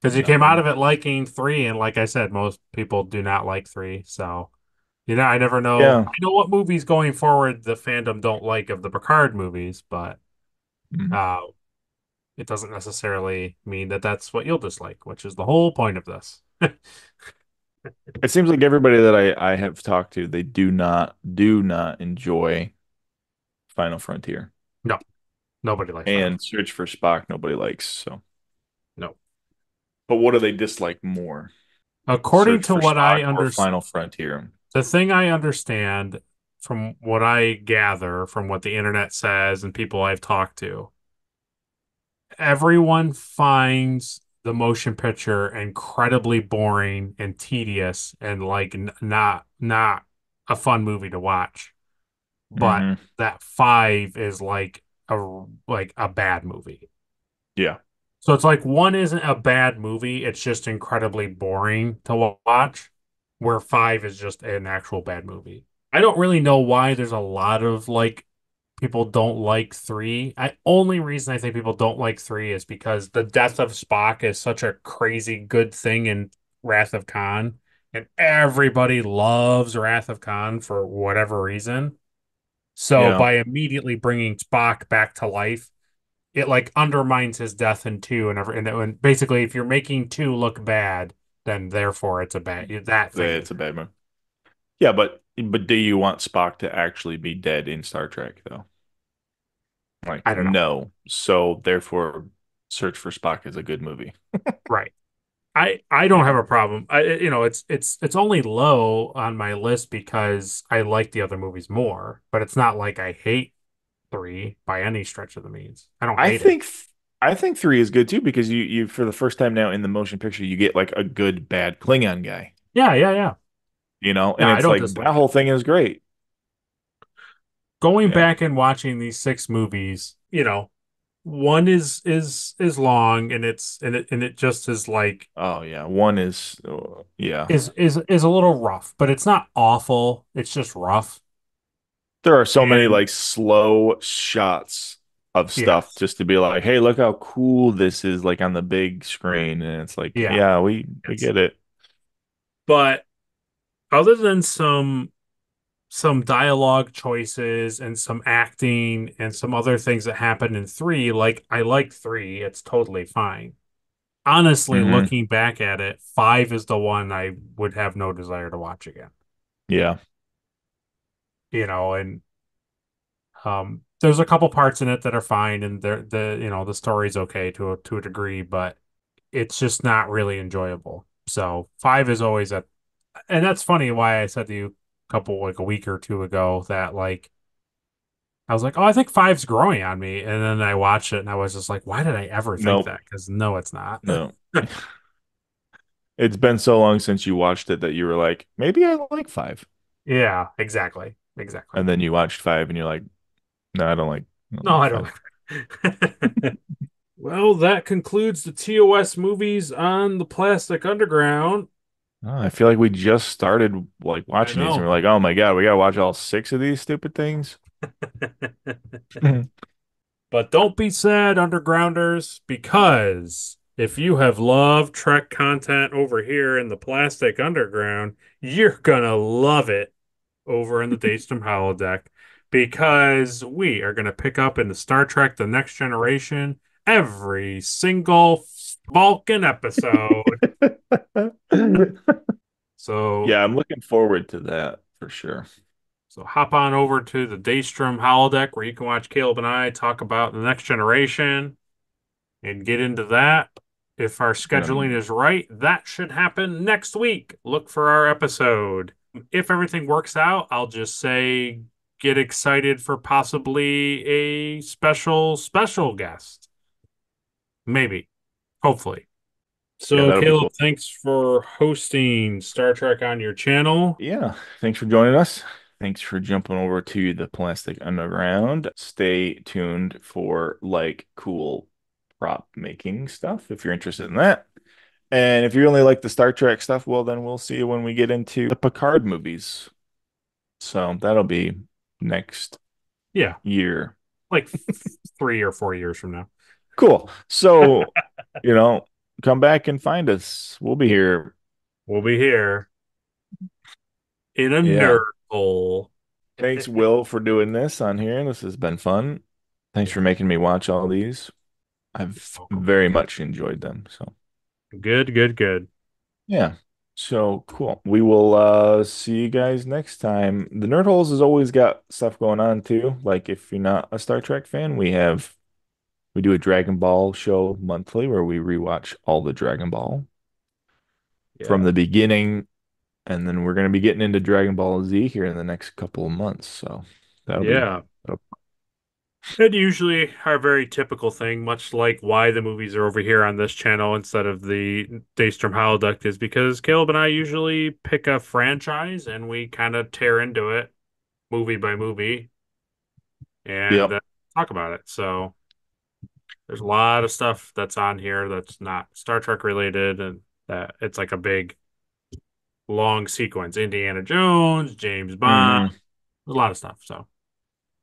Because you came out No. of it liking three, and like I said, most people do not like three. So, I never know. Yeah. I know what movies going forward the fandom don't like of the Picard movies, but Mhm. uh, it doesn't necessarily mean that that's what you'll dislike, which is the whole point of this. It seems like everybody that I have talked to, they do not enjoy Final Frontier. No, nobody likes Final. And Search for Spock, nobody likes. So, No. but what do they dislike more? According Search to for what Spock I or understand, Final Frontier? the thing I understand from what I gather from what the internet says and people I've talked to, everyone finds the motion picture incredibly boring and tedious and like not a fun movie to watch. But Hmm. that five is like a bad movie. Yeah. So it's like one isn't a bad movie, it's just incredibly boring to watch, where five is just an actual bad movie. I don't really know why there's a lot of like people don't like three. I only reason I think people don't like three is because the death of Spock is such a crazy good thing in Wrath of Khan, and everybody loves Wrath of Khan for whatever reason. So Yeah. by immediately bringing Spock back to life, it like undermines his death in two and basically if you're making two look bad, then therefore it's a bad that thing is It's a bad movie. Yeah, but do you want Spock to actually be dead in Star Trek though? Like, I don't know. no. So therefore, Search for Spock is a good movie. Right. I don't have a problem. It's only low on my list because I like the other movies more, but it's not like I hate three by any stretch of the means. I don't I hate it. think I think three is good too because you for the first time now in the motion picture you get like a good bad Klingon guy. Yeah, yeah, yeah. and Yeah, I it's don't like that dislike it. whole thing is great. Going Yeah. back and watching these six movies, one is long and it just is like Oh yeah. One is yeah. is a little rough, but it's not awful. It's just rough. There are so many And like slow shots of stuff yes, just to be like, hey, look how cool this is like on the big screen. And it's like, yeah, yeah, we yes. get it. But other than some dialogue choices and some acting and some other things that happened in three, like I like three, it's totally fine. Honestly, Hmm. looking back at it, five is the one I would have no desire to watch again. Yeah. And there's a couple parts in it that are fine, and the story's okay to a degree, but it's just not really enjoyable. So five is always at, and that's funny why I said to you like a week or two ago that like I was like, oh, I think five's growing on me, and then I watched it and I was just like, why did I ever think Nope. that? Because no, it's not. No. It's been so long since you watched it that you were like, maybe I like five. Yeah, exactly, exactly. And then you watched five and you're like, no, I don't No, like I don't five. like. Well, that concludes the TOS movies on the Plastic Underground. Oh, I feel like we just started like I watching these and know. we're like, oh my God, we gotta watch all six of these stupid things. But don't be sad, Undergrounders, because if you have loved Trek content over here in the Plastic Underground, you're gonna love it over in the Daystrom Holodeck because we are gonna pick up in the Star Trek The Next Generation every single Vulcan episode. So Yeah, I'm looking forward to that for sure. so hop on over to the Daystrom Holodeck where you can watch Caleb and I talk about the Next Generation and get into that. If our Gonna, scheduling is right, that should happen next week. Look for our episode. If everything works out, I'll just say get excited for possibly a special guest. Maybe, hopefully. yeah, So, that'll be Caleb, cool. thanks for hosting Star Trek on your channel. Yeah, thanks for joining us. Thanks for jumping over to the Plastic Underground. Stay tuned for like cool prop making stuff if you're interested in that. And if you only like the Star Trek stuff, well, then we'll see you when we get into the Picard movies. So that'll be next Yeah, year. like 3 or 4 years from now. Cool. So, you know, come back and find us. We'll be here. We'll be here in a nerd Yeah. hole. Thanks, Will, for doing this on here. This has been fun. Thanks for Yeah, making me watch all these. you're I've welcome. very much enjoyed them. So, Good, good, good. yeah. So cool. We will see you guys next time. The Nerd Holes has always got stuff going on too. Like if you're not a Star Trek fan, we do a Dragon Ball show monthly where we rewatch all the Dragon Ball from Yeah. the beginning, and then we're going to be getting into Dragon Ball Z here in the next couple of months. So Yeah. that'll And usually our very typical thing, much like why the movies are over here on this channel instead of the Daystrom Holodeck, is because Caleb and I usually pick a franchise and we kind of tear into it movie by movie and yep. talk about it. So there's a lot of stuff that's on here that's not Star Trek related, and that it's like a big long sequence. Indiana Jones, James Bond, Hmm. a lot of stuff. So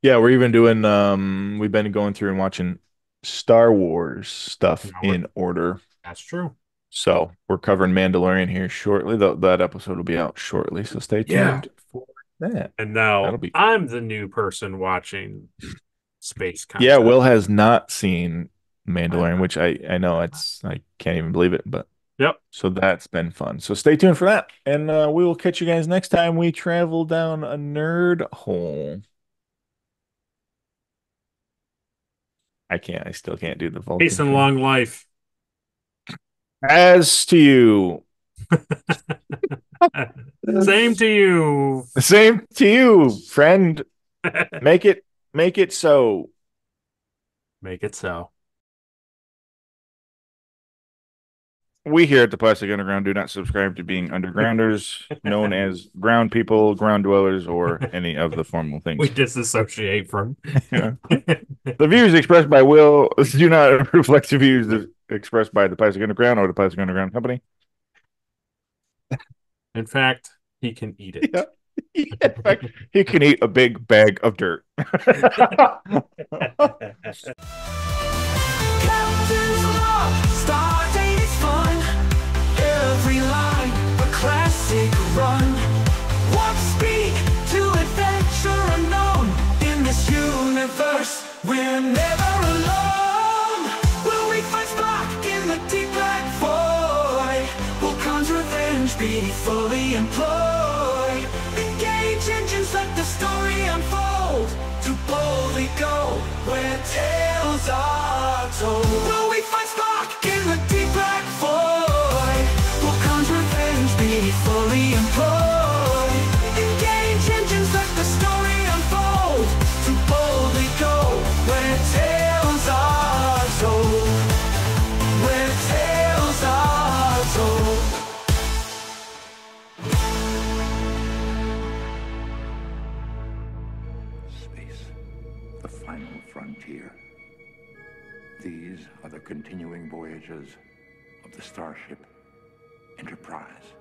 Yeah, we're even doing we've been going through and watching Star Wars you stuff know, in order. that's true. So we're covering Mandalorian here shortly. That episode will be out shortly, so stay Yeah. tuned for that. And now That'll be cool. I'm the new person watching space Yeah, content. Will has not seen I have Mandalorian, not. which I know it's I can't even believe it, but Yep. so that's been fun. So stay tuned for that, and we will catch you guys next time we travel down a nerd hole. I can't. I still can't do the Peace Vulcan and thing. long life. As to you. Same to you. Same to you, friend. Make it so. Make it so. We here at the Plastic Underground do not subscribe to being undergrounders, known as ground people, ground dwellers, or any of the formal things. We disassociate from. Yeah. The views expressed by Will do not reflect the views expressed by the Plastic Underground or the Plastic Underground Company. In fact, he can eat it. Yeah. In fact, he can eat a big bag of dirt. Captain's log, Stardate is fun. Every line a classic run. Warp speed to adventure unknown. In this universe, we're never alone. Will we find Spock in the deep black void? Will Khan's revenge be fully employed? Engage engines, let the story unfold. To boldly go where tales are told. Will we find Spock in the deep black void? Will Khan's revenge be fully employed? Engage engines, let the story unfold. To boldly go where tales are told. Where tales are told. Space, the final frontier. These are the continuing voyages of the starship Enterprise.